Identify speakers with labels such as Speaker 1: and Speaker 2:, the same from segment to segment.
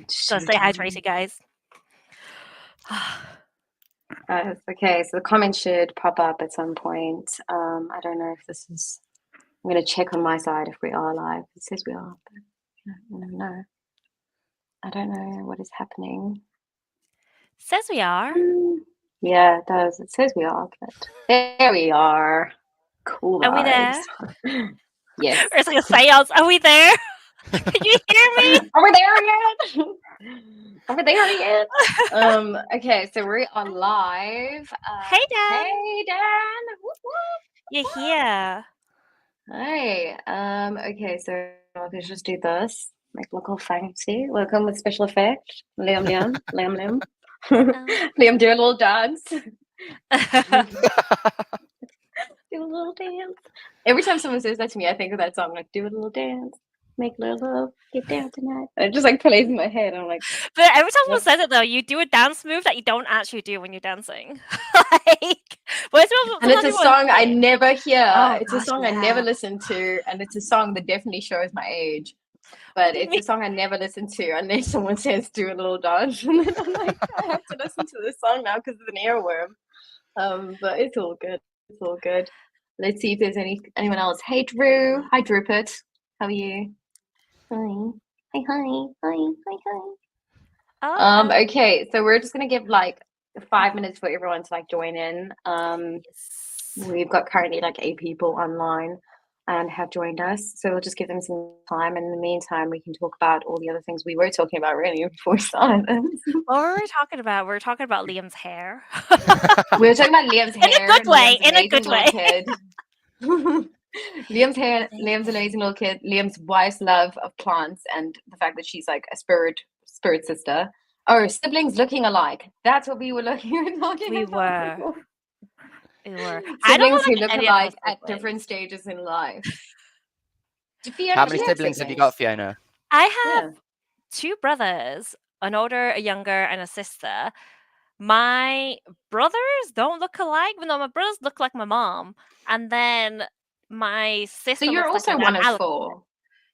Speaker 1: So say hi, Tracy, guys.
Speaker 2: Okay, so the comment should pop up at some point. I don't know if this is. I'm going to check on my side if we are live. It says we are, but I don't know. I don't know what is happening.
Speaker 1: Says we are.
Speaker 2: Yeah, it does. It says we are, but there we are. Cool.
Speaker 1: Are we there?
Speaker 2: Yes.
Speaker 1: Or it's like a seance. Are we there? Can you hear me?
Speaker 2: Are we there yet? Are we there yet? Okay, so we are live.
Speaker 1: Hey, Dan.
Speaker 2: Hey, Dan. Whoop, whoop.
Speaker 1: You're here.
Speaker 2: Hi. Okay, so let's just do this. Make it look all fancy. Welcome with special effect. Liam. Liam, do a little dance. Do a little dance. Every time someone says that to me, I think of that song, like, do a little dance. Make a little love, get down tonight. And it just like plays in my head. I'm like,
Speaker 1: but every time someone says it though, you do a dance move that you don't actually do when you're dancing.
Speaker 2: And it's a song I never hear.
Speaker 1: Oh,
Speaker 2: it's a song I never listen to, and it's a song that definitely shows my age. But it's a song I never listen to unless someone says do a little dance, and then I'm like, I have to listen to this song now because it's an earworm. But it's all good. It's all good. Let's see if there's anyone else. Hey Drew. Hi Drupit. How are you? Hi. Hi. Okay, so we're just gonna give like 5 minutes for everyone to like join in. We've got currently like 8 people online and have joined us, so we'll just give them some time. And in the meantime, we can talk about all the other things we were talking about really before we started.
Speaker 1: What were we talking about? We were talking about Liam's hair.
Speaker 2: We were talking about Liam's hair.
Speaker 1: In a good way. In a good way.
Speaker 2: Liam's hair, Liam's an amazing little kid, Liam's wife's love of plants, and the fact that she's like a spirit sister. Oh, siblings looking alike. That's what we were talking about.
Speaker 1: We were.
Speaker 2: Siblings who look alike at different stages in life.
Speaker 3: How many siblings have you got, Fiona?
Speaker 1: I have 2 brothers, an older, a younger, and a sister. My brothers don't look alike, but no, my brothers look like my mom. And then my sister.
Speaker 2: So you're also one of 4.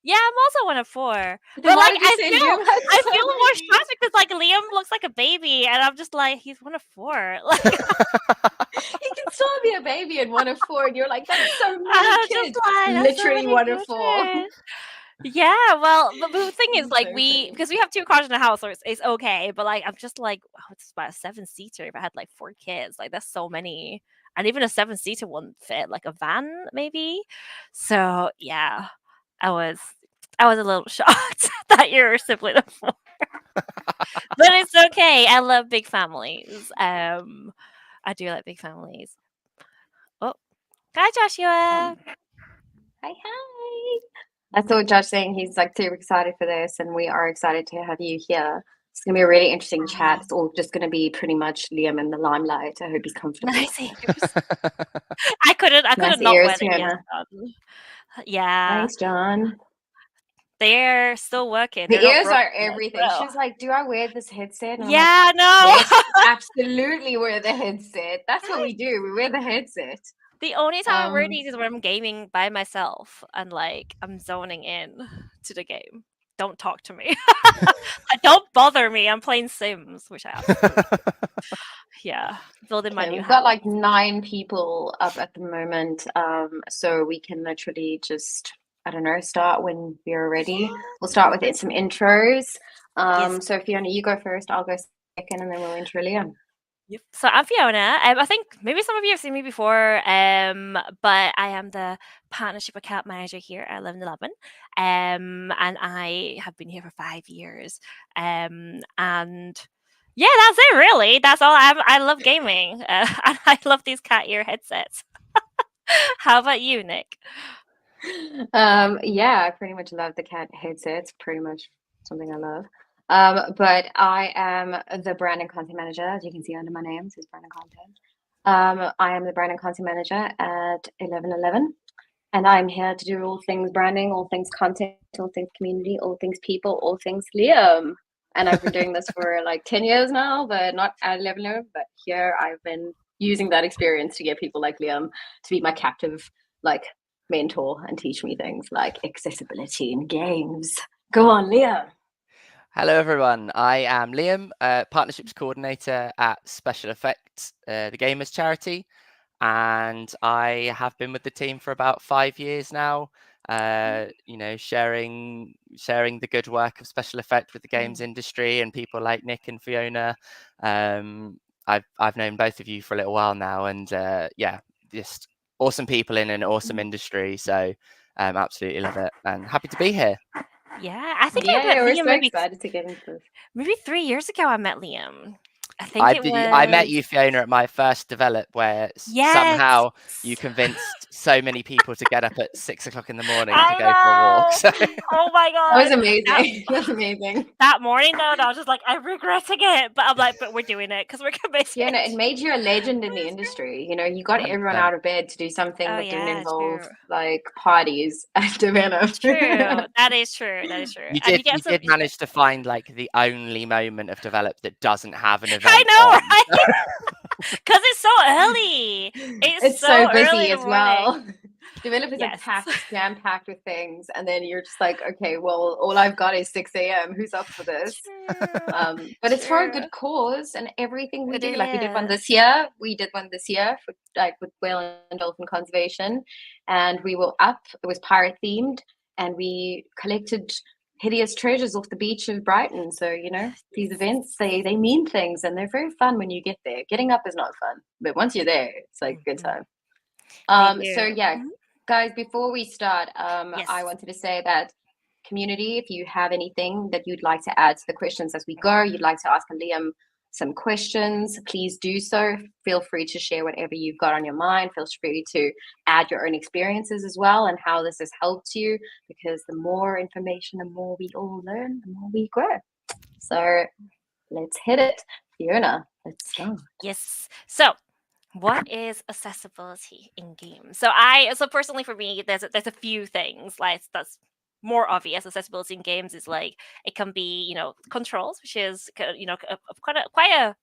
Speaker 1: Yeah, I'm also one of 4. But like, I feel more shocked because like Liam looks like a baby, and I'm just like, he's one of 4. Like,
Speaker 2: he can still be a baby and one of 4, and you're like, that's so many kids. Like, literally so one of 4.
Speaker 1: Yeah, well, the thing is, like, because we have 2 cars in the house, so it's okay. But like, I'm just like, oh, it's about a 7-seater. If I had like 4 kids, like that's so many, and even a 7-seater wouldn't fit, like a van maybe. So yeah, I was a little shocked that you're a sibling of 4. But it's okay. I love big families. I do like big families. Oh, hi Joshua.
Speaker 2: Hi. I saw Josh saying he's like super excited for this, and we are excited to have you here. It's gonna be a really interesting chat. It's all just gonna be pretty much Liam in the limelight. I hope he's comfortable.
Speaker 1: Nice ears. I couldn't not wear the ears. Yeah.
Speaker 2: Thanks, John.
Speaker 1: They're still working.
Speaker 2: The ears are everything. She's like, do I wear this headset? And
Speaker 1: yeah,
Speaker 2: like,
Speaker 1: no.
Speaker 2: Yes, absolutely wear the headset. That's what we do. We wear the headset.
Speaker 1: The only time I wear these is when I'm gaming by myself and like I'm zoning in to the game. Don't talk to me. Don't bother me. I'm playing Sims, which I absolutely building my new
Speaker 2: We've got like 9 people up at the moment. So we can literally just, I don't know, start when we're ready. We'll start with some intros. So Fiona, you go first, I'll go second, and then we'll intro Liam.
Speaker 1: Yep. So I'm Fiona. I think maybe some of you have seen me before, but I am the partnership account manager here at 1111, and I have been here for 5 years. And yeah, that's it. Really, that's all. I love gaming, and I love these cat ear headsets. How about you, Nick?
Speaker 2: Yeah, I pretty much love the cat headsets. Pretty much something I love. But I am the brand and content manager, as you can see under my name. It says brand and content. I am the brand and content manager at 1111, and I'm here to do all things branding, all things content, all things community, all things people, all things Liam. And I've been doing this for like 10 years now, but not at 1111. But here I've been using that experience to get people like Liam to be my captive, like, mentor and teach me things like accessibility in games. Go on, Liam.
Speaker 3: Hello, everyone. I am Liam, Partnerships Coordinator at SpecialEffect, the gamers charity, and I have been with the team for about 5 years now. Sharing the good work of SpecialEffect with the games industry and people like Nick and Fiona. I've known both of you for a little while now, and just awesome people in an awesome industry. So absolutely love it and happy to be here.
Speaker 1: Yeah, I think I met
Speaker 2: we're
Speaker 1: Liam
Speaker 2: so excited to get into this.
Speaker 1: maybe 3 years ago. I met Liam. I think it was.
Speaker 3: I met you, Fiona, at my first develop, where somehow you convinced so many people to get up at 6 o'clock in the morning to go for a walk. So.
Speaker 1: Oh my god,
Speaker 2: that was amazing. That's amazing.
Speaker 1: That morning, though, I was just like, I'm regretting it, but I'm like, but we're doing it because we're committed.
Speaker 2: Fiona, it made you a legend in the industry. You know, you got everyone out of bed to do something that didn't involve like parties at develop.
Speaker 1: True, that is true. That is true.
Speaker 3: You did manage to find like the only moment of develop that doesn't have an event.
Speaker 1: I know, right? Because it's so early. It's so
Speaker 2: busy as well. Developers are jam-packed with things, and then you're just like, okay, well, all I've got is 6 a.m. Who's up for this? But it's for a good cause, and everything we do, like we did one this year. We did one this year for like with whale and dolphin conservation, and we were up. It was pirate themed, and we collected hideous treasures off the beach of Brighton. So these events, they mean things, and they're very fun when you get there. Getting up is not fun, but once you're there, it's like a good time. So yeah. Guys, before we start, I wanted to say that community, if you have anything that you'd like to add to the questions as we go, you'd like to ask Liam some questions, please do so. Feel free to share whatever you've got on your mind. Feel free to add your own experiences as well and how this has helped you, because the more information, the more we all learn, the more we grow. So let's hit it. Fiona, let's start.
Speaker 1: Yes. So what is accessibility in games? So personally for me, there's a few things like that's more obvious. Accessibility in games is like it can be controls, which is quite a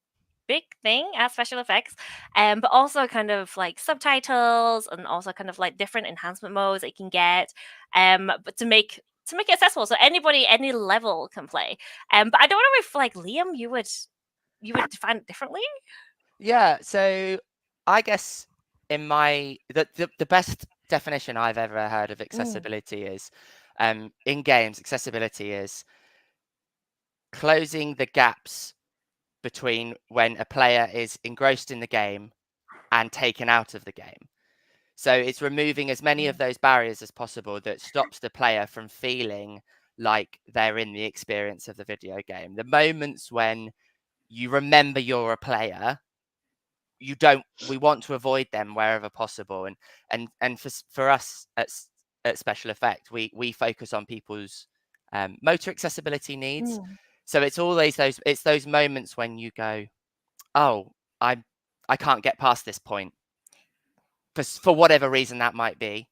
Speaker 1: big thing as special effects, but also kind of like subtitles and also kind of like different enhancement modes that you can get, but to make it accessible so anybody any level can play. But I don't know if like Liam, you would define it differently.
Speaker 3: Yeah, so I guess in the best definition I've ever heard of accessibility is in games, accessibility is closing the gaps between when a player is engrossed in the game and taken out of the game. So it's removing as many of those barriers as possible that stops the player from feeling like they're in the experience of the video game. The moments when you remember you're a player, we want to avoid them wherever possible, and for us at SpecialEffect, we focus on people's motor accessibility needs. So it's always those moments when you go, oh, I can't get past this point for whatever reason that might be.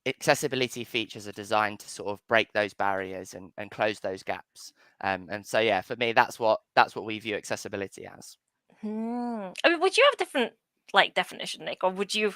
Speaker 3: Accessibility features are designed to sort of break those barriers and close those gaps, and so yeah, for me that's what we view accessibility as.
Speaker 1: I mean, would you have a different definition, Nick, or would you?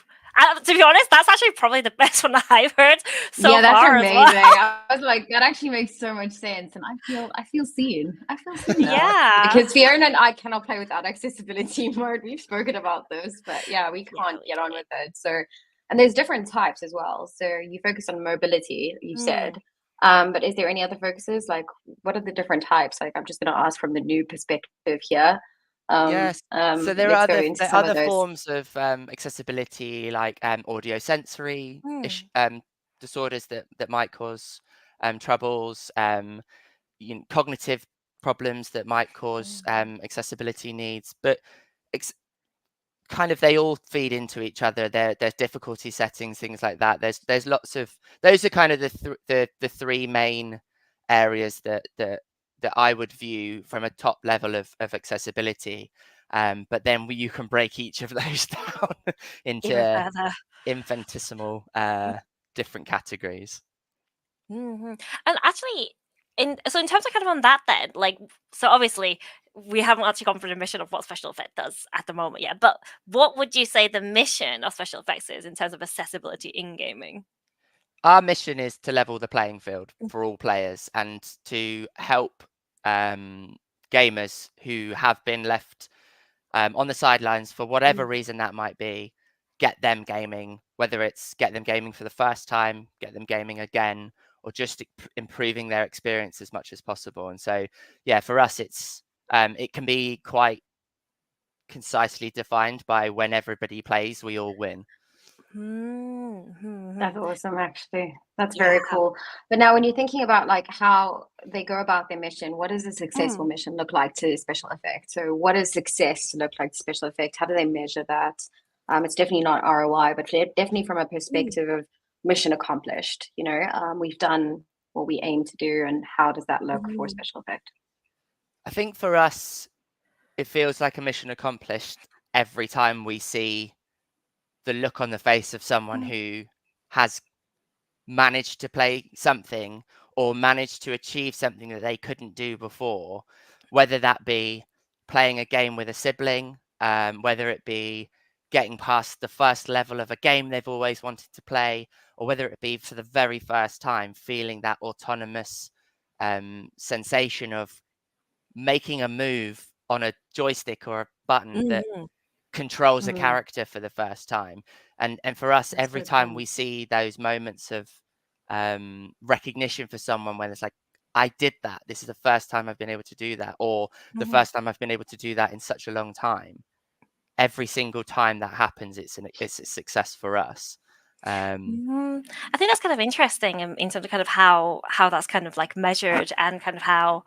Speaker 1: To be honest, that's actually probably the best one I've heard so far.
Speaker 2: Yeah, that's amazing.
Speaker 1: Well.
Speaker 2: I was like, that actually makes so much sense, and I feel seen. I feel seen.
Speaker 1: Yeah,
Speaker 2: because Fiona and I cannot play without accessibility mode. We've spoken about this, but yeah, we can't get on with it. So, and there's different types as well. So you focus on mobility, you said. But is there any other focuses? Like, what are the different types? Like, I'm just going to ask from the new perspective here.
Speaker 3: Yes. So there are other forms of accessibility, like audio sensory disorders that might cause troubles, cognitive problems that might cause accessibility needs, but kind of they all feed into each other. There's difficulty settings, things like that. There's lots of those are kind of the three main areas that I would view from a top level of accessibility, but then you can break each of those down into infinitesimal different categories.
Speaker 1: And actually, in terms of kind of on that then, like, so obviously we haven't actually gone through the mission of what SpecialEffect does at the moment yet, but what would you say the mission of SpecialEffect is in terms of accessibility in gaming?
Speaker 3: Our mission is to level the playing field for all players and to help gamers who have been left on the sidelines for whatever reason that might be, get them gaming, whether it's get them gaming for the first time, get them gaming again, or just improving their experience as much as possible. And so, yeah, for us, it's it can be quite concisely defined by when everybody plays, we all win.
Speaker 2: That's awesome, actually. That's very cool. But now when you're thinking about like how they go about their mission, what does a successful mission look like to SpecialEffect? So what does success look like to SpecialEffect? How do they measure that? It's definitely not ROI, but definitely from a perspective of mission accomplished. You know, we've done what we aim to do, and how does that look for SpecialEffect?
Speaker 3: I think for us, it feels like a mission accomplished every time we see the look on the face of someone who has managed to play something or managed to achieve something that they couldn't do before, whether that be playing a game with a sibling, whether it be getting past the first level of a game they've always wanted to play, or whether it be for the very first time feeling that autonomous sensation of making a move on a joystick or a button that controls a character for the first time. And for us,
Speaker 2: That's
Speaker 3: every
Speaker 2: so
Speaker 3: time
Speaker 2: fun.
Speaker 3: we see those moments of recognition for someone when it's like, I did that, this is the first time I've been able to do that, or the first time I've been able to do that in such a long time, every single time that happens, it's a success for us.
Speaker 1: I think that's kind of interesting in terms of kind of how that's kind of like measured, and kind of how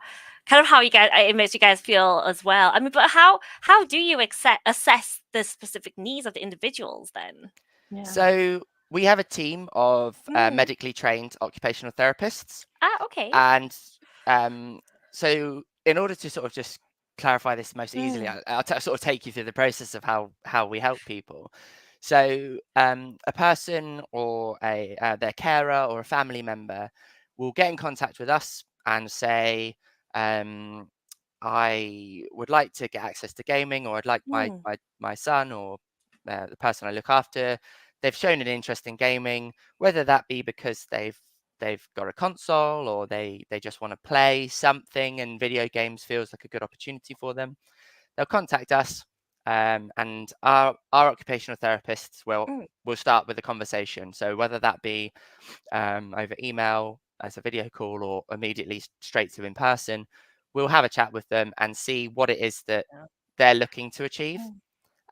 Speaker 1: you guys, it makes you guys feel as well. I mean, but how do you assess the specific needs of the individuals then?
Speaker 2: Yeah.
Speaker 3: So we have a team of medically trained occupational therapists.
Speaker 1: Okay.
Speaker 3: And so in order to sort of just clarify this most easily, I'll sort of take you through the process of how we help people. So a person or their carer or a family member will get in contact with us and say, I would like to get access to gaming, or I'd like my son or the person I look after, they've shown an interest in gaming, whether that be because they've got a console, or they just want to play something and video games feels like a good opportunity for them. They'll contact us, and our occupational therapists will start with a conversation. So whether that be over email, as a video call, or immediately straight to in person, we'll have a chat with them and see what it is that they're looking to achieve.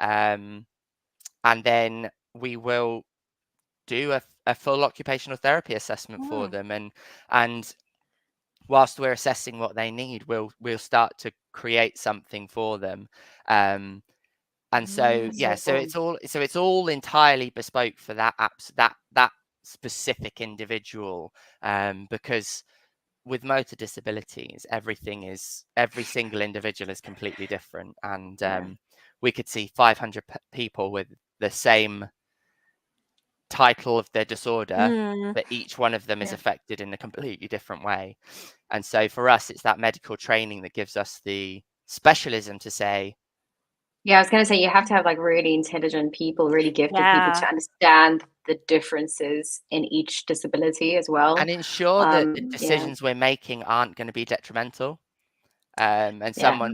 Speaker 3: And then we will do a full occupational therapy assessment for them, and whilst we're assessing what they need, we'll start to create something for them. And so it's all entirely bespoke for that that specific individual, because with motor disabilities, every single individual is completely different, and we could see 500 people with the same title of their disorder, but each one of them is affected in a completely different way. And so for us, it's that medical training that gives us the specialism to say,
Speaker 2: I was going to say, you have to have like really intelligent people, really gifted people to understand the differences in each disability as well,
Speaker 3: and ensure that the decisions we're making aren't going to be detrimental. And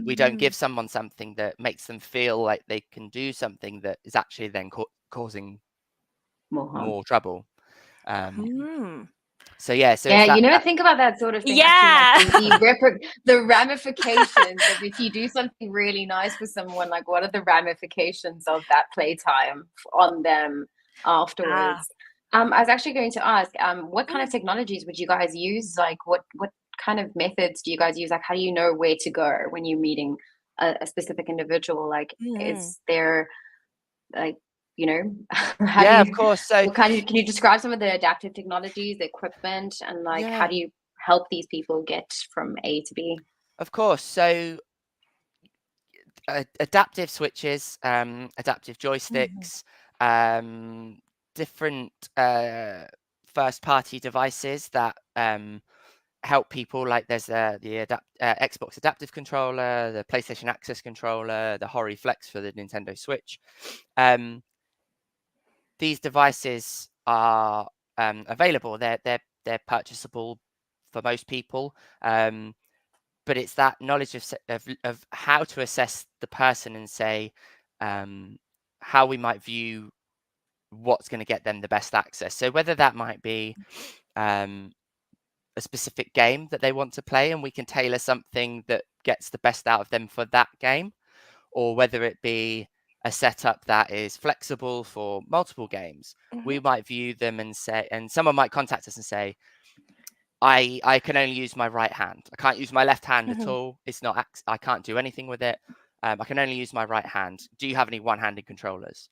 Speaker 3: we don't give someone something that makes them feel like they can do something that is actually then causing more trouble. So it's that,
Speaker 2: think about that sort of thing. Actually, like the ramifications of if you do something really nice for someone, like what are the ramifications of that playtime on them afterwards? I was actually going to ask, what kind of technologies would you guys use? Like, what kind of methods do you guys use? Like, how do you know where to go when you're meeting a specific individual? Like, is there like,
Speaker 3: of course. So
Speaker 2: can you describe some of the adaptive technologies, the equipment, and like how do you help these people get from A to B?
Speaker 3: Of course. So adaptive switches, adaptive joysticks, different first-party devices that help people. Like there's the Xbox adaptive controller, the PlayStation Access controller, the Hori Flex for the Nintendo Switch. These devices are available. They're purchasable for most people. but it's that knowledge of how to assess the person and say how we might view what's going to get them the best access. So whether that might be a specific game that they want to play, and we can tailor something that gets the best out of them for that game, or whether it be a setup that is flexible for multiple games, we might view them and say, and someone might contact us and say, I can only use my right hand. I can't use my left hand at all. It's not, I can't do anything with it. I can only use my right hand. Do you have any one-handed controllers?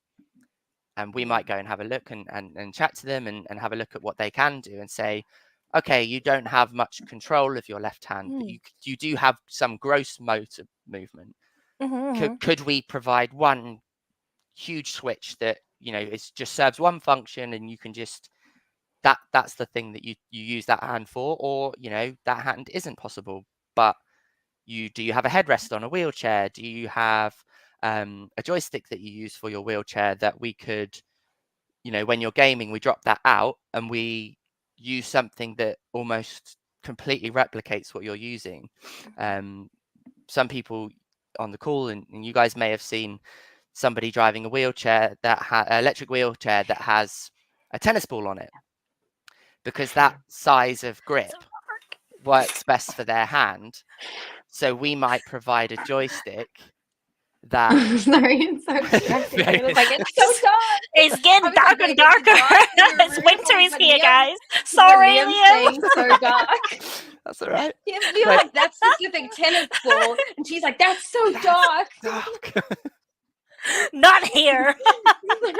Speaker 3: And we might go and have a look and chat to them and have a look at what they can do and say, okay, you don't have much control of your left hand, but you do have some gross motor movement. Could we provide one huge switch that, it just serves one function, and you can just that's the thing that you use that hand for? Or that hand isn't possible, but do you have a headrest on a wheelchair? Do you have a joystick that you use for your wheelchair that we could, when you're gaming, we drop that out and we use something that almost completely replicates what you're using. Some people on the call, and you guys may have seen somebody driving a wheelchair electric wheelchair that has a tennis ball on it, because that size of grip works best for their hand. So we might provide a joystick that
Speaker 2: Sorry, it's so distracting. It's like, it's so dark.
Speaker 1: It's getting darker and darker. It's winter is here, guys. Sorry, Liam.
Speaker 2: Saying so dark.
Speaker 3: That's all right.
Speaker 2: You're like that specific tennis ball, and she's like, that's so dark.
Speaker 1: Not here.
Speaker 2: I'm like,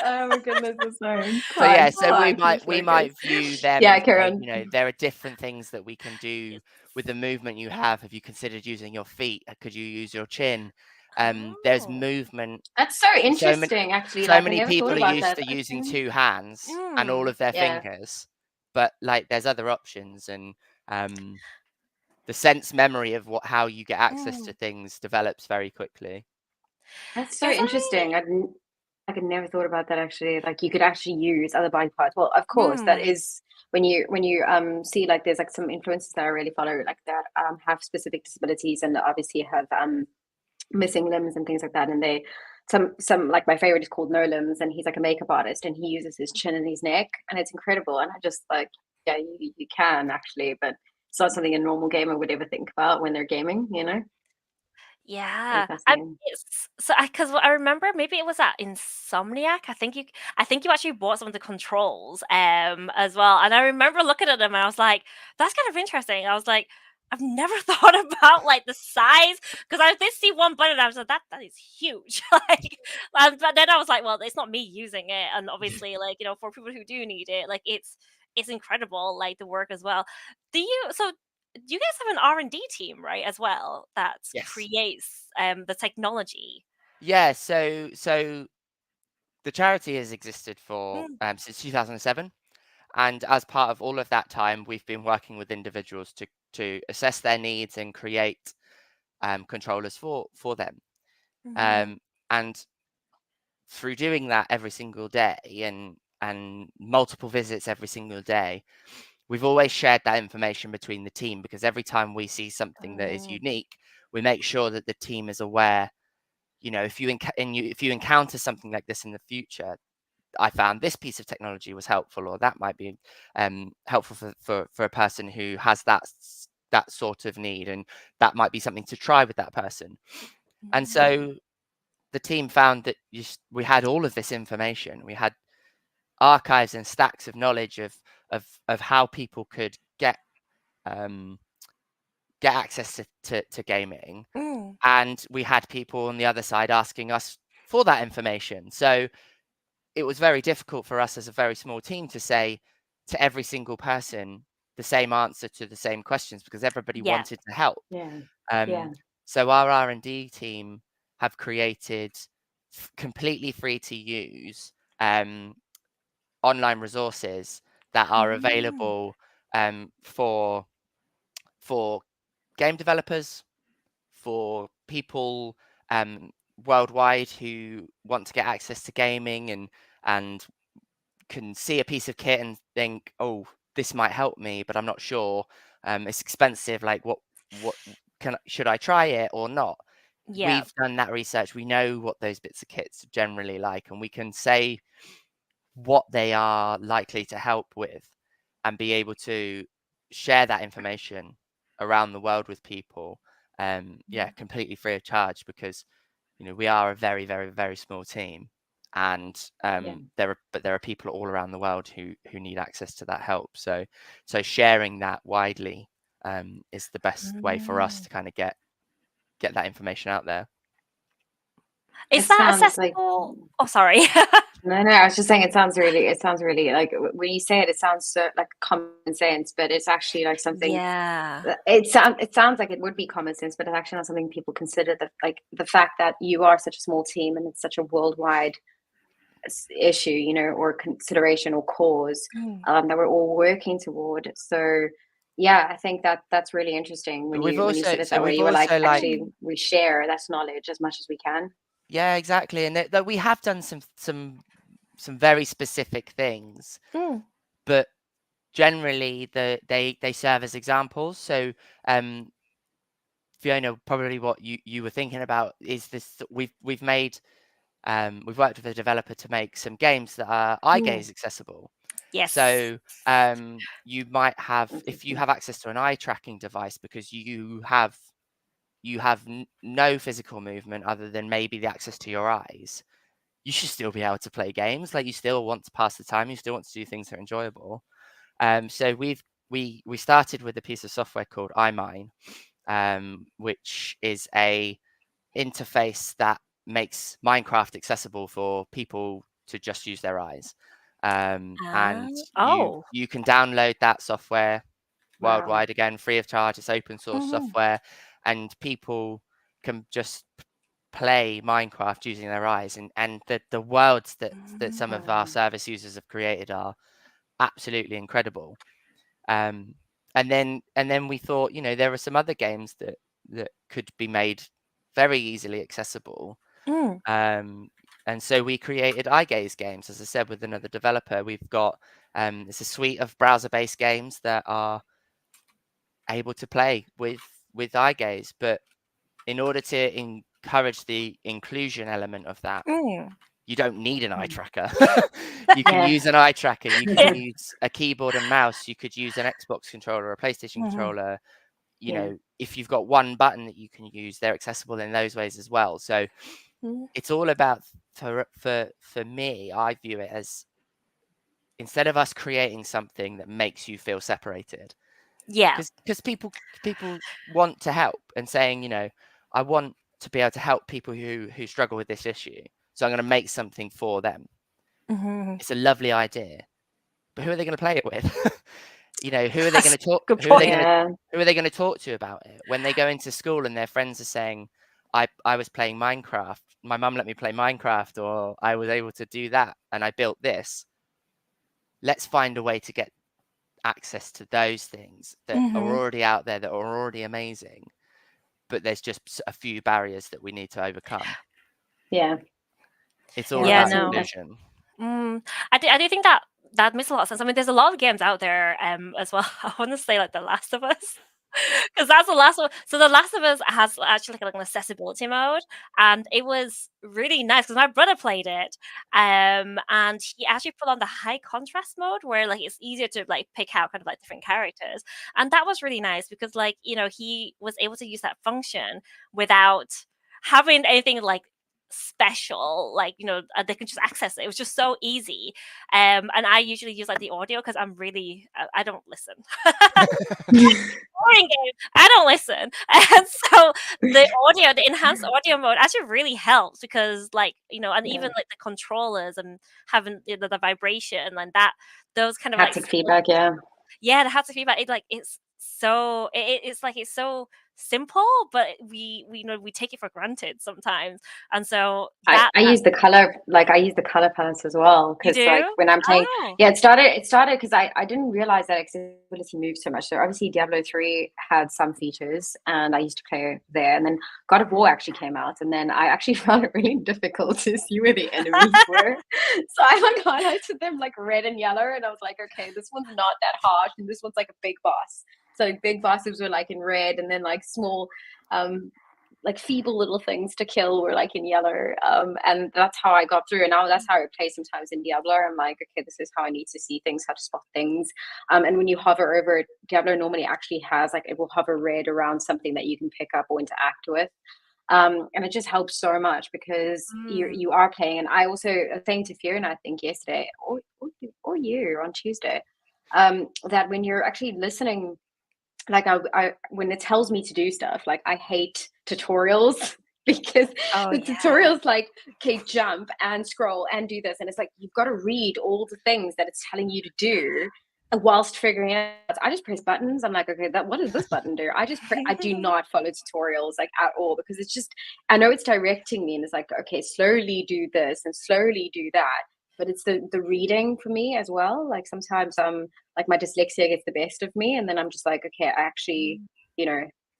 Speaker 2: oh my goodness, I'm sorry.
Speaker 3: So yeah, so we might view them.
Speaker 2: Yeah, Karen.
Speaker 3: There are different things that we can do with the movement you have. Have you considered using your feet? Could you use your chin? There's movement.
Speaker 2: That's so interesting, actually.
Speaker 3: So many people are used to using two hands and all of their fingers, but there's other options, and the sense memory of how you get access to things develops very quickly.
Speaker 2: That's so interesting. I could never thought about that, actually. Like, you could actually use other body parts. Well, of course, that is when you see there's some influencers that I really follow, that have specific disabilities and obviously have missing limbs and things like that. And they some my favorite is called No Limbs, and he's a makeup artist, and he uses his chin and his neck, and it's incredible. And I just you can actually, but it's not something a normal gamer would ever think about when they're gaming,
Speaker 1: Yeah, because I remember maybe it was at Insomniac. I think you actually bought some of the controls as well, and I remember looking at them and I was like, that's kind of interesting. I was like, I've never thought about the size, because I did see one button and I was like, that is huge. But then I was like, well, it's not me using it, and obviously for people who do need it, it's incredible, the work as well. Do you guys have an R&D team, right, as well, that creates the technology?
Speaker 3: Yeah, so the charity has existed for since 2007, and as part of all of that time, we've been working with individuals to assess their needs and create controllers for them. And through doing that every single day and multiple visits every single day, we've always shared that information between the team, because every time we see something that is unique, we make sure that the team is aware. If you encounter something like this in the future, I found this piece of technology was helpful, or that might be helpful for a person who has that sort of need, and that might be something to try with that person. And so the team found that we had all of this information. We had archives and stacks of knowledge of how people could get access to gaming, and we had people on the other side asking us for that information. So it was very difficult for us as a very small team to say to every single person the same answer to the same questions, because everybody wanted to help. So our R&D team have created completely free to use online resources that are available for game developers, for people worldwide who want to get access to gaming and can see a piece of kit and think, oh, this might help me, but I'm not sure. it's expensive. Like, what should I try it or not?
Speaker 1: Yeah.
Speaker 3: We've done that research. We know what those bits of kits are generally like, and we can say what they are likely to help with, and be able to share that information around the world with people. Completely free of charge, because we are a very, very, very small team, and there are people all around the world who need access to that help. So sharing that widely is the best way for us to kind of get that information out there.
Speaker 1: Is
Speaker 2: It
Speaker 1: that
Speaker 2: sounds like
Speaker 1: accessible? Oh, sorry.
Speaker 2: no, I was just saying it sounds really like, when you say it, it sounds so like common sense, but it's actually like something.
Speaker 1: Yeah.
Speaker 2: It sounds like it would be common sense, but it's actually not something people consider. That, like, the fact that you are such a small team and it's such a worldwide issue, or consideration or cause, that we're all working toward. So yeah, I think that's really interesting when you said it that way. You were like, actually, we share that knowledge as much as we can.
Speaker 3: Yeah, exactly. And that we have done some very specific things, but generally they serve as examples. So Fiona, probably what you were thinking about is this: we've worked with a developer to make some games that are eye gaze accessible.
Speaker 1: Yes.
Speaker 3: So you might have, if you have access to an eye tracking device, because you have no physical movement other than maybe the access to your eyes, you should still be able to play games. Like, you still want to pass the time, you still want to do things that are enjoyable. So we started with a piece of software called iMine, which is a interface that makes Minecraft accessible for people to just use their eyes. And you can download that software worldwide, again, free of charge. It's open source software, and people can just play Minecraft using their eyes, and the worlds that some of our service users have created are absolutely incredible. And then we thought, there are some other games that could be made very easily accessible. And so we created eye gaze games, as I said, with another developer. We've got it's a suite of browser-based games that are able to play with eye gaze, but in order to encourage the inclusion element of that, you don't need an eye tracker. You can use an eye tracker. You can use a keyboard and mouse. You could use an Xbox controller or a PlayStation controller. If you've got one button that you can use, they're accessible in those ways as well. So it's all about, for me, I view it as, instead of us creating something that makes you feel separated, because people want to help, and saying, I want to be able to help people who struggle with this issue, so I'm going to make something for them. It's a lovely idea, but who are they going to play it with? Who are they going to talk? Who are they going to talk to about it when they go into school and their friends are saying, I was playing Minecraft, my mum let me play Minecraft, or I was able to do that and I built this. Let's find a way to get access to those things that are already out there, that are already amazing, but there's just a few barriers that we need to overcome. It's all about inclusion.
Speaker 1: I do think that makes a lot of sense. I mean, there's a lot of games out there as well. I want to say, like, The Last of Us, because that's the last one. So The Last of Us has actually like an accessibility mode, and it was really nice because my brother played it, and he actually put on the high contrast mode, where like it's easier to like pick out kind of like different characters, and that was really nice because, like, he was able to use that function without having anything like special, like, they can just access it. It was just so easy. And I usually use like the audio because I'm really I don't listen. Boring game. I don't listen. And so the enhanced audio mode actually really helps because, like, and even like the controllers and having the vibration and that, those kind of
Speaker 2: haptic feedback.
Speaker 1: Yeah, the haptic feedback. It's so it's so simple, but we take it for granted sometimes. And so
Speaker 2: I
Speaker 1: that
Speaker 2: use the color, like I use the color palettes as well,
Speaker 1: you
Speaker 2: because like
Speaker 1: do?
Speaker 2: when I'm playing,
Speaker 1: Oh.
Speaker 2: yeah, it started because I didn't realize that accessibility moved so much. So obviously Diablo 3 had some features, and I used to play there, and then God of War actually came out, and then I actually found it really difficult to see where the enemies were. So I like highlighted them like red and yellow, and I was like, okay, this one's not that harsh, and this one's like a big boss. So big bosses were like in red, and then like small like feeble little things to kill were like in yellow, and that's how I got through. And now that's how I play sometimes in Diablo. I'm like, okay, this is how I need to see things, how to spot things. And when you hover over it, Diablo normally actually has like, it will hover red around something that you can pick up or interact with. And it just helps so much because you are playing. And I also was saying to Fiona, I think yesterday or you on Tuesday, that when you're actually listening, like I when it tells me to do stuff, like I hate tutorials because the tutorials like, okay, jump and scroll and do this, and it's like you've got to read all the things that it's telling you to do whilst figuring out. I just press buttons. I'm like, okay, what does this button do? I do not follow tutorials like at all, because it's just, I know it's directing me and it's like, okay, slowly do this and slowly do that, but it's the reading for me as well. Like sometimes like my dyslexia gets the best of me, and then I'm just like, okay, I actually,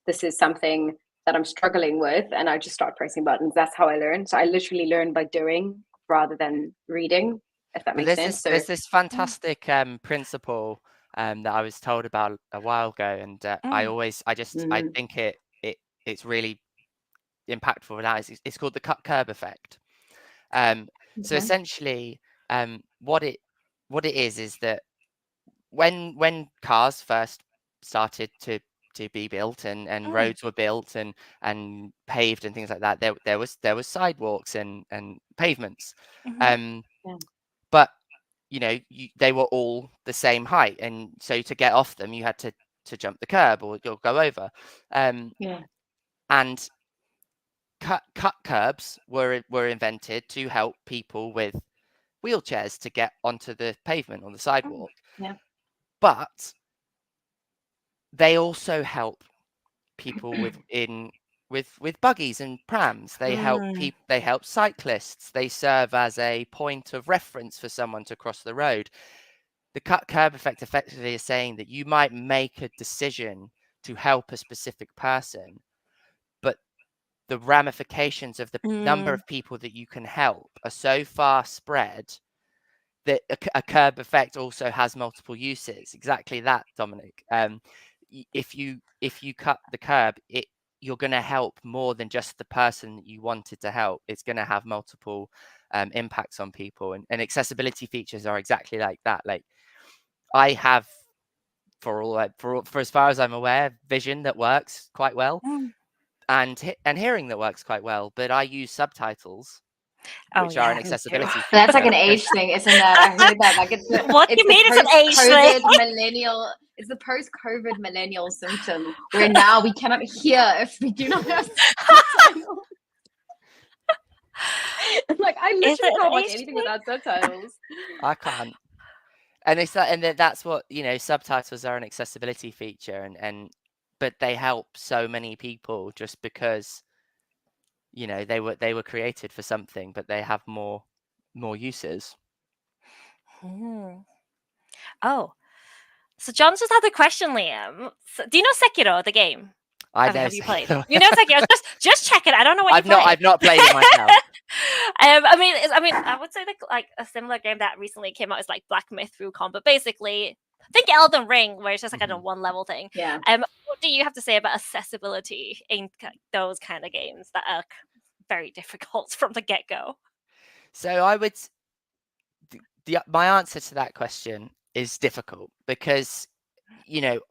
Speaker 2: this is something that I'm struggling with, and I just start pressing buttons. That's how I learn. So I literally learn by doing rather than reading, if that makes sense.
Speaker 3: There's this fantastic principle that I was told about a while ago, and I think it's really impactful now. It's called the cut curb effect. So essentially, what it is that when cars first started to be built and roads were built and paved and things like that, there was sidewalks and pavements, but they were all the same height, and so to get off them you had to jump the curb or go over, and cut curbs were invented to help people with wheelchairs to get onto the pavement or the sidewalk. But they also help people with buggies and prams. They help cyclists. They serve as a point of reference for someone to cross the road. The cut curb effect effectively is saying that you might make a decision to help a specific person, but the ramifications of the number of people that you can help are so far spread that a curb effect also has multiple uses. Exactly that, Dominic. If you cut the curb, you're going to help more than just the person that you wanted to help. It's going to have multiple impacts on people, and accessibility features are exactly like that. Like I have, for as far as I'm aware, vision that works quite well, and hearing that works quite well, but I use subtitles, which are an accessibility feature.
Speaker 2: That's like an age thing, isn't that? I heard that. Like it's
Speaker 1: what you mean it's an age thing?
Speaker 2: Millennial. It's the post-COVID millennial symptom, where now we cannot hear if we do not have subtitles. Like I literally can't watch anything without subtitles.
Speaker 3: I can't. And that's what, subtitles are an accessibility feature, but they help so many people just because they were created for something, but they have more uses.
Speaker 1: Oh, so John just had a question, Liam. So, do you know Sekiro, the game? Have you played? You know Sekiro? Just check it. I don't know what
Speaker 3: I've not played it myself.
Speaker 1: I would say like a similar game that recently came out is like Black Myth Wukong, but basically, think Elden Ring, where it's just like a one level thing.
Speaker 2: Yeah.
Speaker 1: What do you have to say about accessibility in those kind of games that are very difficult from the get go?
Speaker 3: So I would. My answer to that question is difficult because,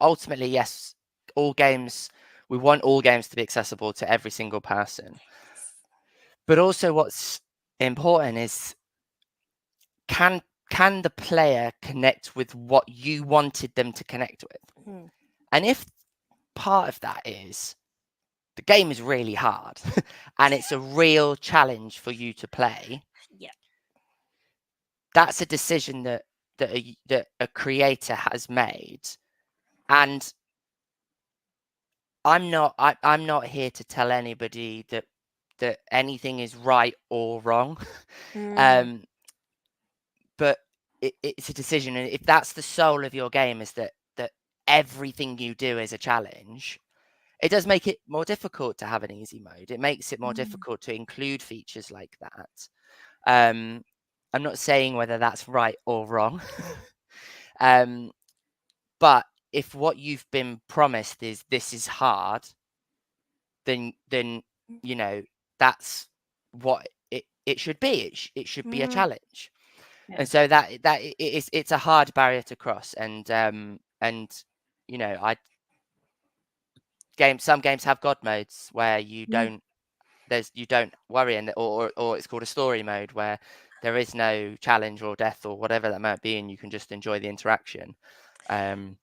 Speaker 3: ultimately, yes, we want all games to be accessible to every single person. But also what's important is can the player connect with what you wanted them to connect with? And if part of that is the game is really hard and it's a real challenge for you to play, that's a decision that a creator has made, and I'm not here to tell anybody that anything is right or wrong.
Speaker 1: Mm,
Speaker 3: um, but it's a decision, and if that's the soul of your game, is that everything you do is a challenge, it does make it more difficult to have an easy mode. It makes it more
Speaker 2: Mm.
Speaker 3: difficult to include features like that. Um, I'm not saying whether that's right or wrong. um, but if what you've been promised is this is hard, then you know that's what it should be. It should be a
Speaker 1: mm,
Speaker 3: challenge.
Speaker 2: Yeah.
Speaker 3: And so it's a hard barrier to cross. And you know, some games have god modes where
Speaker 2: Mm.
Speaker 3: you don't worry, and or it's called a story mode where there is no challenge or death or whatever that might be, and you can just enjoy the interaction. Um,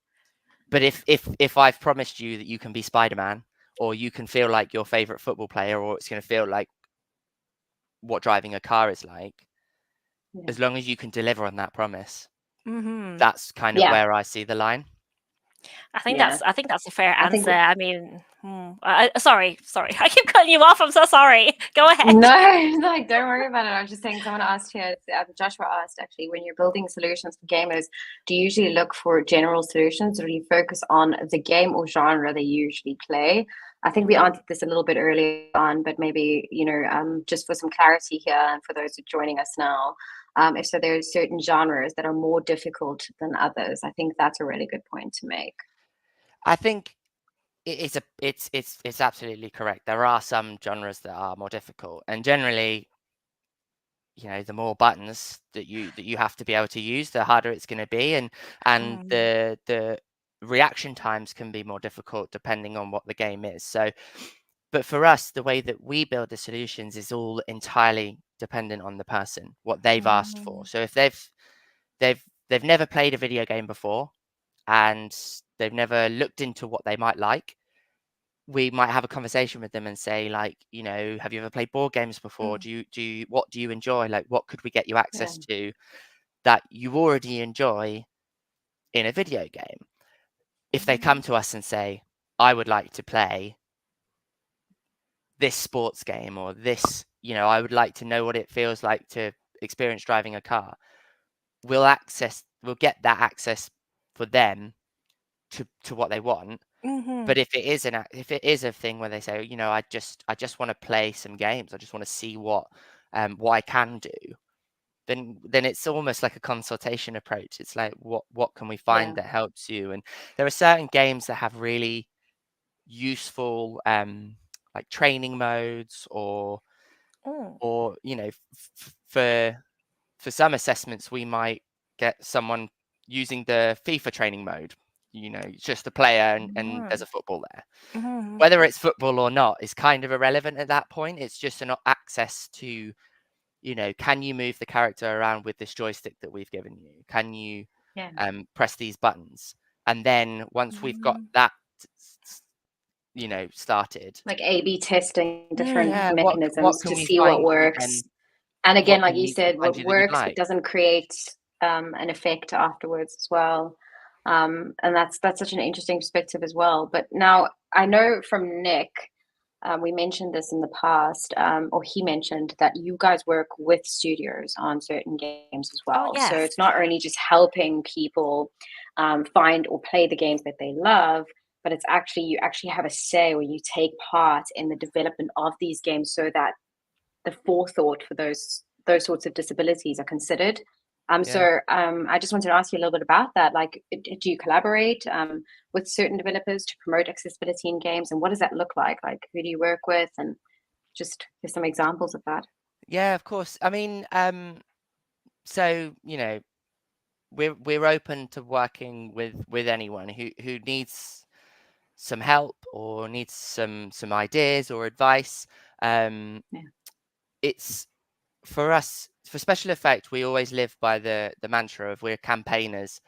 Speaker 3: but if I've promised you that you can be Spider-Man, or you can feel like your favorite football player, or it's going to feel like what driving a car is like,
Speaker 2: Yeah.
Speaker 3: as long as you can deliver on that promise,
Speaker 1: mhm.
Speaker 3: that's kind of
Speaker 2: Yeah.
Speaker 3: where I see the line.
Speaker 2: Yeah.
Speaker 1: I think that's a fair
Speaker 2: I think
Speaker 1: answer. I mean, sorry, I keep cutting you off. I'm so sorry. Go ahead.
Speaker 2: no, like don't worry about it. I was just saying, someone asked here, Joshua asked actually, when you're building solutions for gamers, do you usually look for general solutions, or do you focus on the game or genre they usually play? I think we
Speaker 1: Mm,
Speaker 2: answered this a little bit early on, but maybe, just for some clarity here and for those who are joining us now, if so, there are certain genres that are more difficult than others. I think that's a really good point to make.
Speaker 3: I think it's absolutely correct. There are some genres that are more difficult, and generally, you know, the more buttons that you have to be able to use, the harder it's going to be, and
Speaker 1: mm,
Speaker 3: the reaction times can be more difficult depending on what the game is. So, but for us, the way that we build the solutions is all entirely dependent on the person, what they've asked for.
Speaker 1: mm,
Speaker 3: So if they've they've never played a video game before, and they've never looked into what they might like, we might have a conversation with them and say, like, you know, have you ever played board games before?
Speaker 1: mm,
Speaker 3: What do you enjoy? Like, what could we get you
Speaker 2: Yeah.
Speaker 3: access to that you already enjoy in a video game? If they come
Speaker 1: mm,
Speaker 3: to us and say, I would like to play this sports game, or this, you know, I would like to know what it feels like to experience driving a car, we'll get that access for them to what they want.
Speaker 1: mhm,
Speaker 3: But if it is a thing where they say, you know, I just want to play some games, I just want to see what I can do, then it's almost like a consultation approach. It's like, what can we find
Speaker 2: Yeah.
Speaker 3: that helps you? And there are certain games that have really useful like training modes,
Speaker 1: mm,
Speaker 3: or you know, for some assessments, we might get someone using the FIFA training mode. You know, it's just a player, and there's
Speaker 1: mm,
Speaker 3: a football there.
Speaker 1: mhm,
Speaker 3: Whether it's football or not is kind of irrelevant at that point. It's just an access to, you know, can you move the character around with this joystick that we've given you? Can you
Speaker 2: Yeah.
Speaker 3: press these buttons? And then once we've got
Speaker 1: mm,
Speaker 3: that, you know, started,
Speaker 2: Like A/B testing different
Speaker 1: mm,
Speaker 3: yeah, what
Speaker 2: mechanisms
Speaker 3: can
Speaker 2: to
Speaker 3: we
Speaker 2: see what
Speaker 3: find that would
Speaker 2: works.
Speaker 3: then,
Speaker 2: And again,
Speaker 3: what
Speaker 2: like
Speaker 3: can
Speaker 2: you
Speaker 3: we
Speaker 2: said,
Speaker 3: find
Speaker 2: what
Speaker 3: you that you'd
Speaker 2: works but
Speaker 3: like?
Speaker 2: doesn't create an effect afterwards as well. And that's such an interesting perspective as well. But now I know from Nick, we mentioned this in the past, or he mentioned that you guys work with studios on certain games as
Speaker 1: oh
Speaker 2: well. So
Speaker 1: yes,
Speaker 2: it's not only just helping people find or play the games that they love, but it's actually, you actually have a say, or you take part in the development of these games so that the forethought for those sorts of disabilities are considered.
Speaker 3: Yeah.
Speaker 2: I just wanted to ask you a little bit about that. Like, do you collaborate with certain developers to promote accessibility in games, and what does that look like? Like, who do you work with, and just give some examples of that.
Speaker 3: Yeah, of course. I mean, so you know, we're open to working with anyone who needs some help, or needs some ideas or advice. Um,
Speaker 2: Yeah.
Speaker 3: it's for us, for Special Effect, we always live by the mantra of we're campaigners.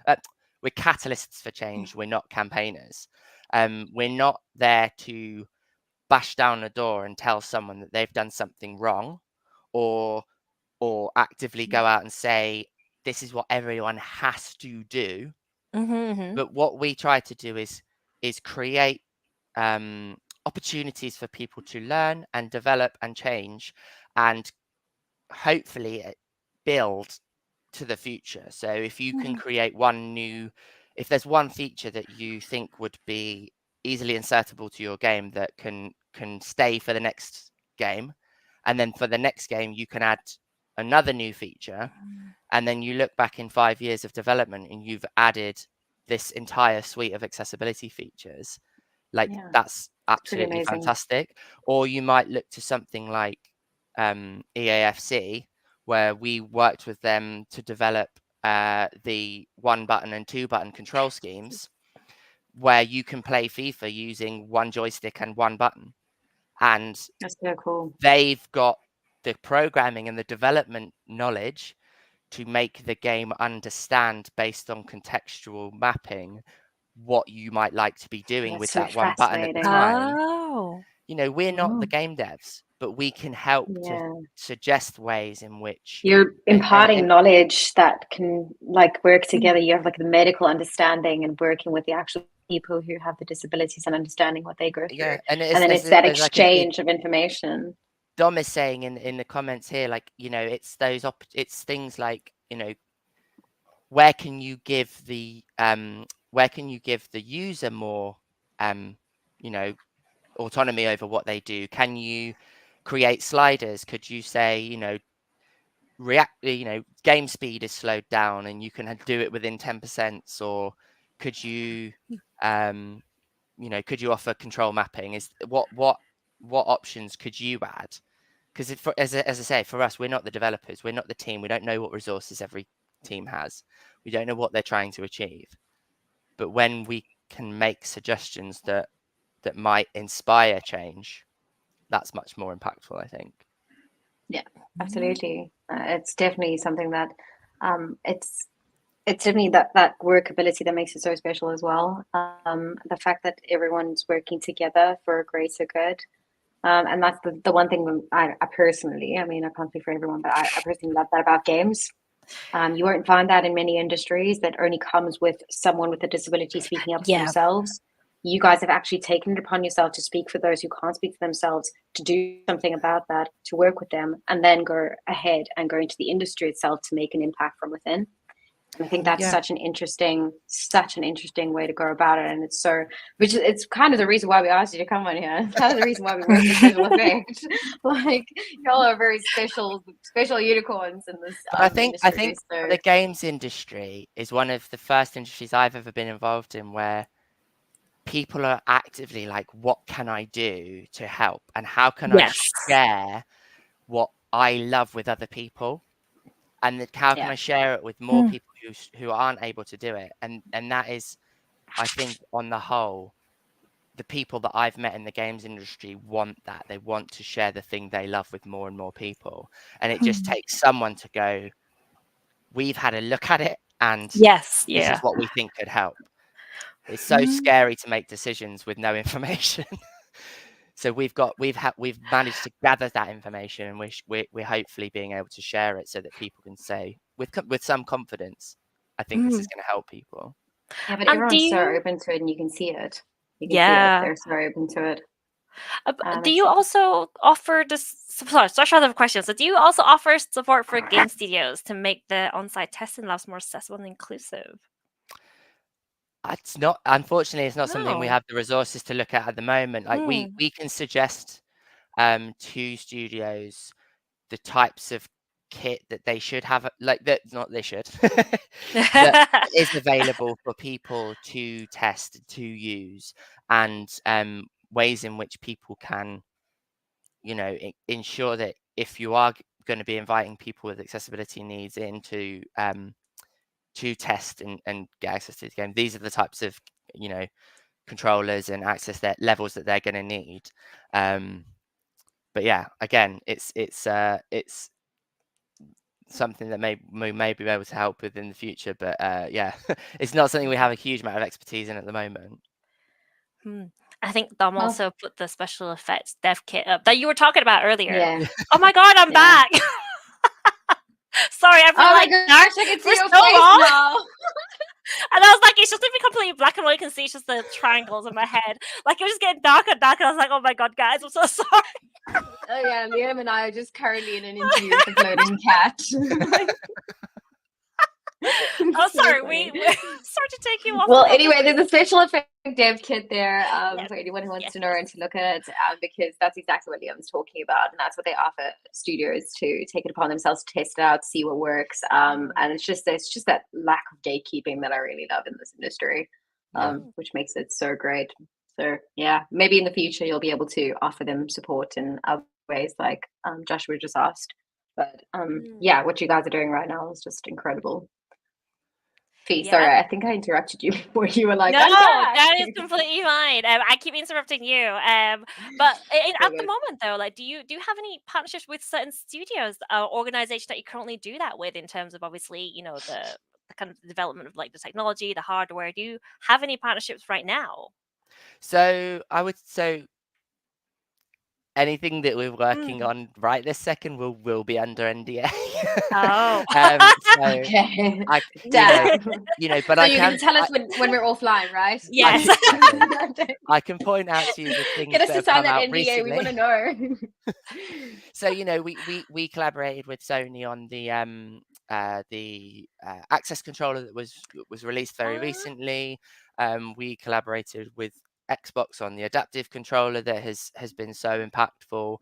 Speaker 3: We're catalysts for change. We're not campaigners. We're not there to bash down a door and tell someone that they've done something wrong, or actively go out and say this is what everyone has to do.
Speaker 1: mhm,
Speaker 3: But what we try to do is create opportunities for people to learn and develop and change, and hopefully build to the future. So if you can create if there's one feature that you think would be easily insertable to your game that can stay for the next game, and then for the next game you can add another new feature, and then you look back in 5 years of development and you've added this entire suite of accessibility features, like that's absolutely fantastic. Or you might look to something like EAFC, where we worked with them to develop the 1-button and 2-button control schemes, where you can play FIFA using 1 joystick and 1 button. And
Speaker 2: that's so cool.
Speaker 3: They've got the programming and the development knowledge to make the game understand, based on contextual mapping, what you might like to be doing with that 1 button at the time.
Speaker 1: Oh.
Speaker 3: We're not the game devs, but we can help to suggest ways in which
Speaker 2: you're imparting knowledge that can work together. You have the medical understanding and working with the actual people who have the disabilities and understanding what they go through. And then it's that exchange of information.
Speaker 3: Dom is saying in the comments here, it's those it's things like, where can you give the user more autonomy over what they do? Can you create sliders? Could you say, game speed is slowed down and you can do it within 10%? Or could you could you offer control mapping? Is what options could you add? Because as I say, for us, we're not the developers, we're not the team, we don't know what resources every team has, we don't know what they're trying to achieve. But when we can make suggestions that might inspire change, that's much more impactful, I think.
Speaker 2: Yeah, absolutely. It's definitely something that it's definitely that workability that makes it so special as well. The fact that everyone's working together for a greater good. And that's the one thing I personally, I can't speak for everyone, but I personally love that about games. You won't find that in many industries. That only comes with someone with a disability speaking up for themselves. You guys have actually taken it upon yourself to speak for those who can't speak for themselves, to do something about that, to work with them, and then go ahead and go into the industry itself to make an impact from within. And I think that's such an interesting way to go about it. And it's kind of the reason why we asked you to come on here. It's kind of the reason why we work with SpecialEffect. Y'all are very special unicorns in this.
Speaker 3: I think the games industry is one of the first industries I've ever been involved in where people are actively like, what can I do to help? And how can I share what I love with other people? And how can I share it with more people who aren't able to do it? And that is, I think, on the whole, the people that I've met in the games industry want that. They want to share the thing they love with more and more people. And it just takes someone to go, we've had a look at it, and this is what we think could help. It's so scary to make decisions with no information. So we've managed to gather that information, and we're hopefully being able to share it so that people can say with some confidence, I think this is going to help people.
Speaker 2: Yeah, but everyone's so open to it, and you can see it. You can see it. They're so open to it.
Speaker 1: Do you also offer this? Sorry, short of questions. So do you also offer support for game studios to make the on-site testing labs more accessible and inclusive?
Speaker 3: It's not, unfortunately, it's not something we have the resources to look at the moment. Like we can suggest to studios the types of kit that they should have, that is available for people to test, to use, and ways in which people can, ensure that if you are going to be inviting people with accessibility needs in to test and get access to the game, these are the types of controllers and access that levels that they're going to need. But yeah, again, it's something that we may be able to help with in the future, but it's not something we have a huge amount of expertise in at the moment.
Speaker 1: I think Dom also put the SpecialEffect dev kit up that you were talking about earlier. Oh my god, I'm back. Sorry, I've been
Speaker 2: gosh, I can see your face now.
Speaker 1: And I was like, it's just gonna be completely black and white. You can see it's just the triangles in my head. Like it was just getting darker and darker. I was like, oh my god, guys, I'm so sorry.
Speaker 2: Oh yeah, Liam and I are just currently in an interview with the floating cat.
Speaker 1: Oh,
Speaker 2: So
Speaker 1: sorry,
Speaker 2: funny.
Speaker 1: we sorry to take you off.
Speaker 2: Well,
Speaker 1: the
Speaker 2: anyway, there's a special effect dev kit there
Speaker 1: Yes,
Speaker 2: for anyone who wants
Speaker 1: yes,
Speaker 2: to know and to look at, because that's exactly what Liam's talking about, and that's what they offer studios to take it upon themselves to test it out, see what works. And it's just that lack of gatekeeping that I really love in this industry, which makes it so great. So yeah, maybe in the future you'll be able to offer them support in other ways, like Joshua just asked. But yeah, what you guys are doing right now is just incredible. Fee,
Speaker 1: yeah.
Speaker 2: sorry, I think I interrupted you before you were like,
Speaker 1: No,
Speaker 2: I'm back.
Speaker 1: that is completely fine. I keep interrupting you. But at the moment, though, like, do you have any partnerships with certain studios or organizations that you currently do that with in terms of obviously, the kind of development of like the technology, the hardware? Do you have any partnerships right now?
Speaker 3: So anything that we're working on right this second will be under NDA.
Speaker 1: Oh.
Speaker 3: So
Speaker 2: Okay.
Speaker 3: I,
Speaker 2: Damn.
Speaker 3: but
Speaker 2: So
Speaker 3: I
Speaker 2: you're
Speaker 3: can
Speaker 2: gonna tell us when we're offline, right?
Speaker 1: Yes.
Speaker 3: I can point out to you the things
Speaker 2: Get us
Speaker 3: that
Speaker 2: to
Speaker 3: have
Speaker 2: sign
Speaker 3: come
Speaker 2: that
Speaker 3: out
Speaker 2: NDA.
Speaker 3: recently.
Speaker 2: We want to know.
Speaker 3: So we collaborated with Sony on the access controller that was released very recently. We collaborated with Xbox on the adaptive controller that has been so impactful.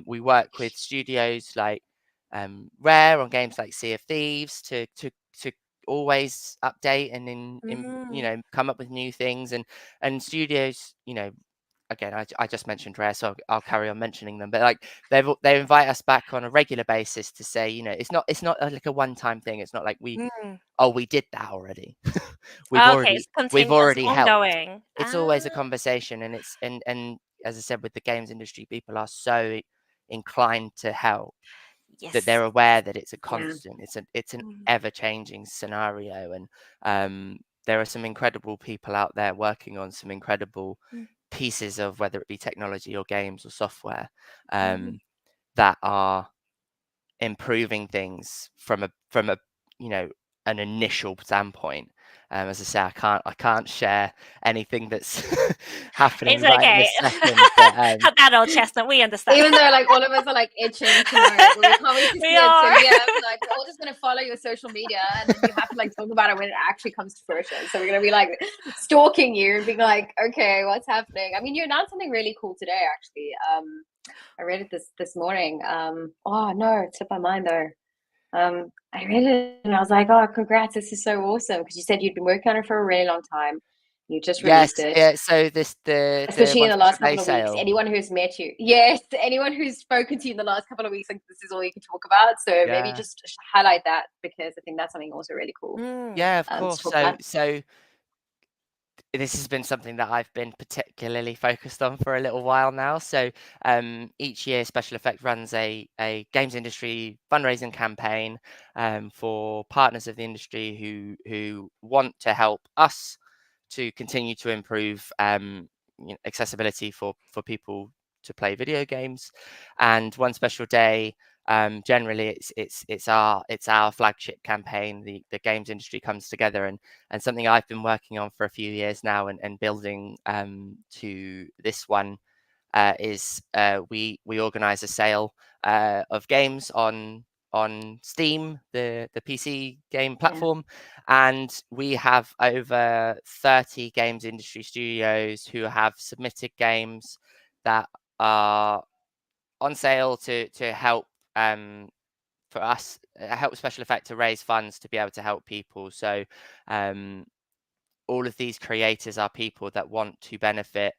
Speaker 3: We work with studios like Rare on games like Sea of Thieves to always update and come up with new things, and studios, again, I just mentioned Rare, so I'll carry on mentioning them. But like they invite us back on a regular basis to say, it's not like a one-time thing. It's not like we did that already.
Speaker 1: Okay, it's
Speaker 3: we've
Speaker 1: continuous,
Speaker 3: already helped.
Speaker 1: ongoing.
Speaker 3: It's always a conversation, and it's and as I said, with the games industry, people are so inclined to help that they're
Speaker 1: Yes.
Speaker 3: aware that it's a
Speaker 2: Yeah.
Speaker 3: constant. It's an ever-changing scenario, and there are some incredible people out there working on some incredible pieces of, whether it be technology or games or software, that are improving things from a an initial standpoint. As I say, I can't share anything that's happening
Speaker 1: It's
Speaker 3: right
Speaker 1: okay.
Speaker 3: this second. But
Speaker 1: Have that old chestnut, we understand.
Speaker 2: Even though like all of us are like itching to know, but we can't wait to see
Speaker 1: We
Speaker 2: it. So
Speaker 1: are.
Speaker 2: yeah, like we're all just gonna follow your social media, and then you have to like talk about it when it actually comes to fruition. So we're gonna be like stalking you and being like, okay, what's happening? I mean, you announced something really cool today, actually. I read it this morning. Oh no, it slipped my mind though. I read it and I was like, oh, congrats, this is so awesome. Because you said you'd been working on it for a really long time. You just
Speaker 3: Yes,
Speaker 2: released it.
Speaker 3: yeah. So the
Speaker 2: Especially in
Speaker 3: One
Speaker 2: the
Speaker 3: Special
Speaker 2: last
Speaker 3: Day
Speaker 2: couple of weeks.
Speaker 3: sale.
Speaker 2: Anyone who's met you, yes, anyone who's spoken to you in the last couple of weeks, like this is all you can talk about. So maybe just highlight that, because I think that's something also really cool.
Speaker 3: Yeah, of
Speaker 2: To
Speaker 3: course.
Speaker 2: talk about.
Speaker 3: So this has been something that I've been particularly focused on for a little while now. So each year, SpecialEffect runs a games industry fundraising campaign for partners of the industry who want to help us to continue to improve accessibility for people to play video games. And One Special Day, generally it's our flagship campaign. The games industry comes together, and something I've been working on for a few years now, and building to this one is we organize a sale of games on Steam, the PC game platform, and we have over 30 games industry studios who have submitted games that are on sale to help for us help SpecialEffect to raise funds to be able to help people. So all of these creators are people that want to benefit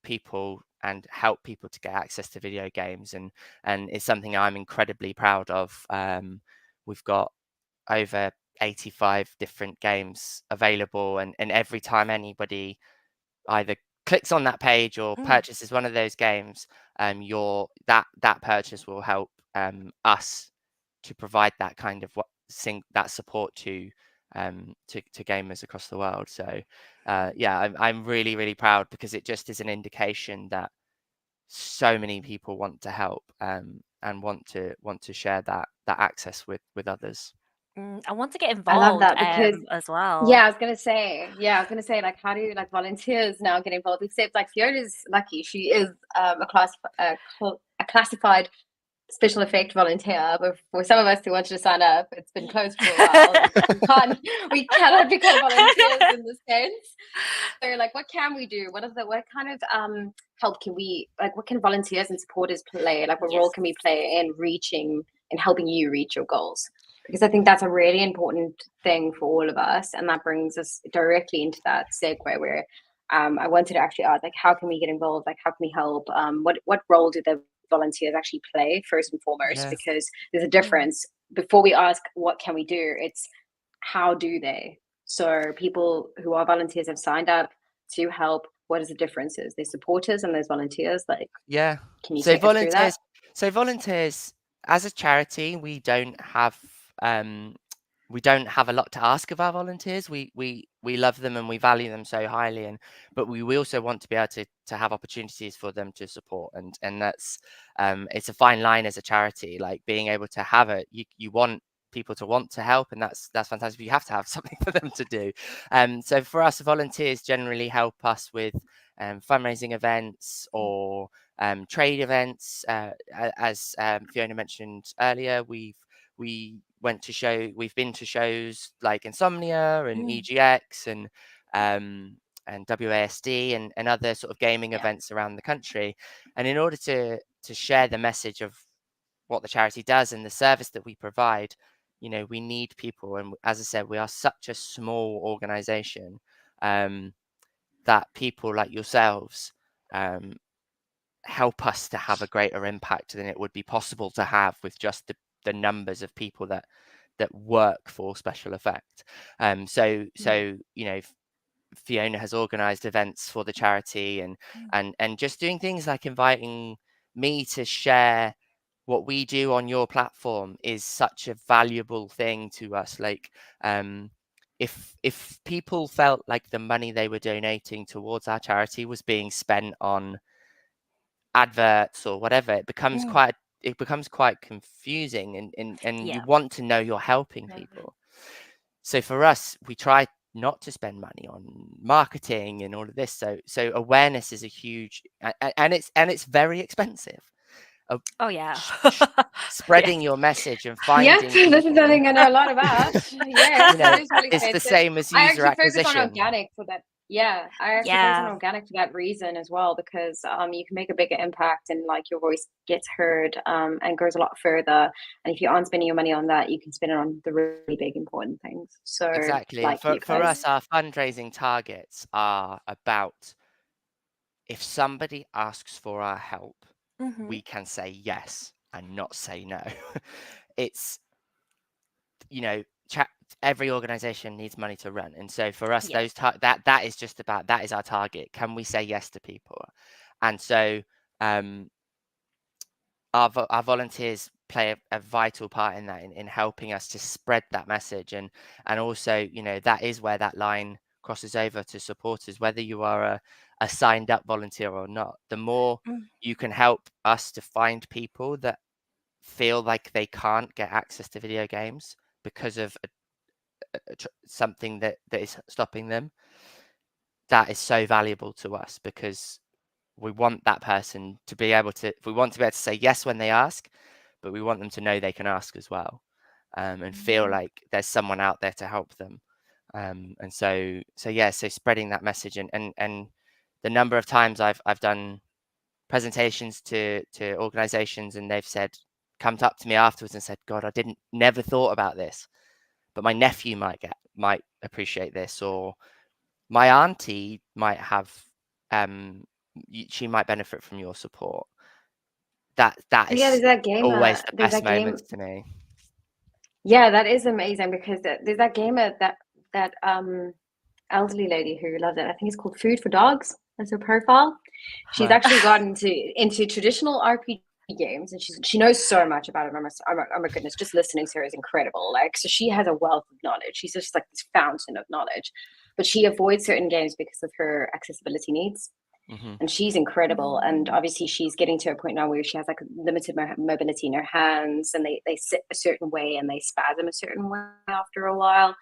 Speaker 3: people and help people to get access to video games, and it's something I'm incredibly proud of. We've got over 85 different games available, and every time anybody either clicks on that page or purchases one of those games, that purchase will help us to provide that kind of that support to gamers across the world. So yeah, I'm really, really proud, because it just is an indication that so many people want to help and want to share that access with others.
Speaker 1: I want to get
Speaker 2: I love
Speaker 1: involved
Speaker 2: that because
Speaker 1: as well.
Speaker 2: yeah, I was gonna say, like, how do like volunteers now get involved? Except like Fiona's lucky; she is a classified special effect volunteer. But for some of us who wanted to sign up, it's been closed for a while. We cannot become volunteers in this sense. So, like, what can we do? What kind of help can we like? What can volunteers and supporters play? Like, what role can we play in helping you reach your goals? Because I think that's a really important thing for all of us, and that brings us directly into that segue where I wanted to actually ask, like, how can we get involved? Like, how can we help? What role do the volunteers actually play first and foremost?
Speaker 3: Yeah.
Speaker 2: Because there's a difference. Before we ask what can we do, it's how do they? So people who are volunteers have signed up to help. What is the differences? There's supporters and there's volunteers. Like,
Speaker 3: Yeah.
Speaker 2: can you
Speaker 3: So
Speaker 2: take us through that?
Speaker 3: volunteers as a charity, we don't have a lot to ask of our volunteers. We love them and we value them so highly, but we also want to be able to have opportunities for them to support, and that's it's a fine line as a charity, like being able to have it. You want people to want to help, and that's fantastic. You have to have something for them to do. So for us, volunteers generally help us with fundraising events or trade events. As Fiona mentioned earlier, we've been to shows like Insomnia and EGX and WASD and other sort of gaming events around the country. And in order to share the message of what the charity does and the service that we provide, we need people. And as I said, we are such a small organization that people like yourselves help us to have a greater impact than it would be possible to have with just the numbers of people that work for SpecialEffect. So Fiona has organized events for the charity and just doing things like inviting me to share what we do on your platform is such a valuable thing to us. Like if people felt like the money they were donating towards our charity was being spent on adverts or whatever, it becomes quite confusing, and you want to know you're helping people. So for us, we try not to spend money on marketing and all of this. So awareness is a huge, and it's very expensive.
Speaker 1: Oh yeah.
Speaker 3: Spreading your message and
Speaker 2: Yep,
Speaker 3: finding
Speaker 2: this is
Speaker 3: people,
Speaker 2: something I know a lot about. Yes, it is really
Speaker 3: it's the
Speaker 2: expensive.
Speaker 3: same as
Speaker 2: I
Speaker 3: user
Speaker 2: actually focus on
Speaker 3: acquisition.
Speaker 2: organic for that. Yeah, I actually focus on organic for that reason as well, because you can make a bigger impact and like your voice gets heard and goes a lot further. And if you aren't spending your money on that, you can spend it on the really big important things. So
Speaker 3: Exactly.
Speaker 2: like
Speaker 3: And
Speaker 2: you
Speaker 3: for
Speaker 2: guys.
Speaker 3: us, our fundraising targets are about if somebody asks for our help, we can say yes and not say no. It's, every organization needs money to run. And so for us, that is just about, that is our target. Can we say yes to people? And so our volunteers play a vital part in that, in helping us to spread that message. And also, that is where that line crosses over to supporters, whether you are a signed up volunteer or not. The more you can help us to find people that feel like they can't get access to video games because of something that is stopping them, that is so valuable to us, because we want that person to be able to, we want to be able to say yes when they ask, but we want them to know they can ask as well, and feel like there's someone out there to help them. And so spreading that message, and the number of times I've done presentations to organizations, and they've come up to me afterwards and said, God, never thought about this, but my nephew might appreciate this, or my auntie might have, she might benefit from your support. That
Speaker 2: Yeah,
Speaker 3: is
Speaker 2: there's that game.
Speaker 3: always the
Speaker 2: There's
Speaker 3: best
Speaker 2: that game.
Speaker 3: moments to me.
Speaker 2: Yeah, that is amazing because there's that game that elderly lady who loves it. I think it's called Food for Dogs. That's her profile. She's actually gotten into traditional RPG games, and she knows so much about it. Oh my goodness, just listening to her is incredible. Like, so she has a wealth of knowledge. She's just like this fountain of knowledge, but she avoids certain games because of her accessibility needs. And she's incredible. And obviously she's getting to a point now where she has like limited mobility in her hands, and they sit a certain way and they spasm a certain way after a while.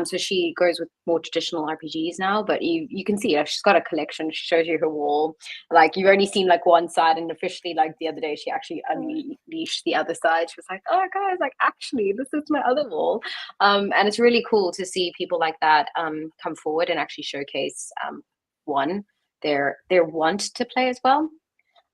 Speaker 2: So she goes with more traditional RPGs now, but you can see she's got a collection. She shows you her wall. Like, you've only seen like one side, and officially like the other day she actually unleashed the other side. She was like, oh guys, like actually this is my other wall. And it's really cool to see people like that come forward and actually showcase their want to play as well,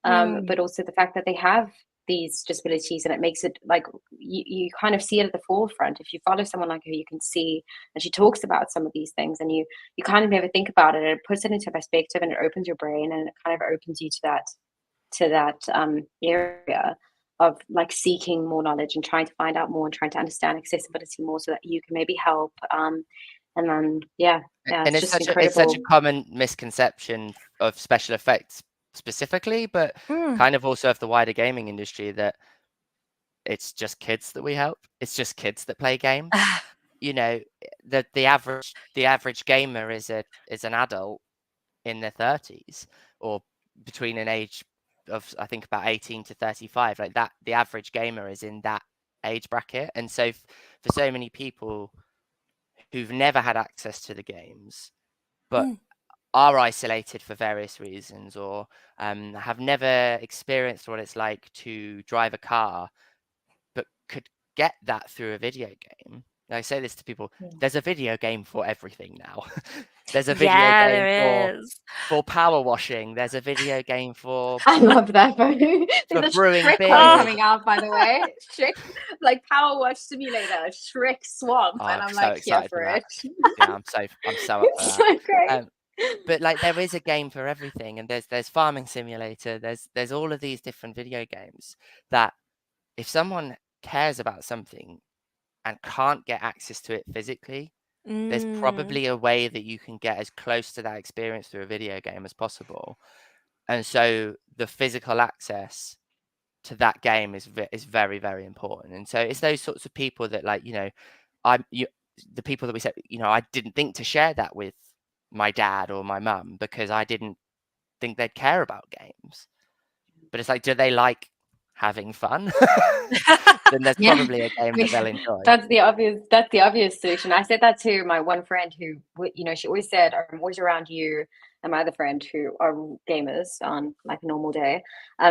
Speaker 2: but also the fact that they have these disabilities, and it makes it like you kind of see it at the forefront. If you follow someone like her, you can see, and she talks about some of these things, and you kind of never think about it. It puts it into perspective, and it opens your brain, and it kind of opens you to that area of like seeking more knowledge and trying to find out more and trying to understand accessibility more, so that you can maybe help. And then
Speaker 3: and
Speaker 2: it's just incredible.
Speaker 3: It's such a common misconception of special effects specifically, but kind of also of the wider gaming industry, that it's just kids that we help. It's just kids that play games. You know, the average gamer is an adult in their 30s, or between an age of, I think, about 18 to 35. Like that, the average gamer is in that age bracket. And so for so many people who've never had access to the games, but are isolated for various reasons, or have never experienced what it's like to drive a car, but could get that through a video game. I say this to people, there's a video game for everything now. There's a video game for power washing. There's a video game for...
Speaker 2: I love that. There's a
Speaker 3: brewing
Speaker 2: Shrek
Speaker 3: beer.
Speaker 2: one coming out, by the way. Shrek, like Power Wash Simulator, Shrek Swamp, and I'm like, here for it.
Speaker 3: Yeah, I'm so up for that.
Speaker 2: So great.
Speaker 3: But like, there is a game for everything, and there's Farming Simulator. There's all of these different video games that, if someone cares about something and can't get access to it physically, there's probably a way that you can get as close to that experience through a video game as possible. And so the physical access to that game is very, very important. And so it's those sorts of people that, like, the people that we said, I didn't think to share that with my dad or my mum because I didn't think they'd care about games. But it's like, do they like having fun? Then there's probably a game that they'll enjoy.
Speaker 2: That's the obvious solution. I said that to my one friend who, she always said, I'm always around you and my other friend who are gamers on like a normal day.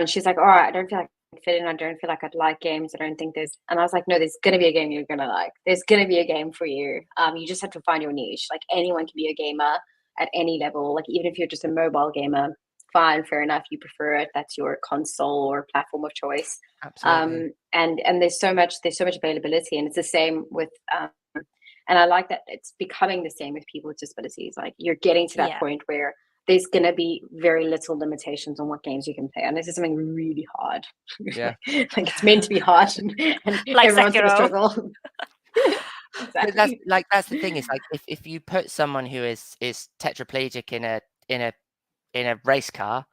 Speaker 2: She's like, all right, I don't feel like I fit in. I don't feel like I'd like games. I don't think there's, and I was like, no, there's going to be a game you're going to like. There's going to be a game for you. You just have to find your niche. Like, anyone can be a gamer at any level. Like, even if you're just a mobile gamer, fine, fair enough, you prefer it, that's your console or platform of choice.
Speaker 3: Absolutely.
Speaker 2: And there's so much availability, and it's the same with and I like that it's becoming the same with people with disabilities. Like, you're getting to that point where there's going to be very little limitations on what games you can play, and this is something really hard. Like it's meant to be hard, and
Speaker 1: like
Speaker 2: everyone's going to struggle.
Speaker 3: Exactly. But that's the thing, is like, if you put someone who is tetraplegic in a race car,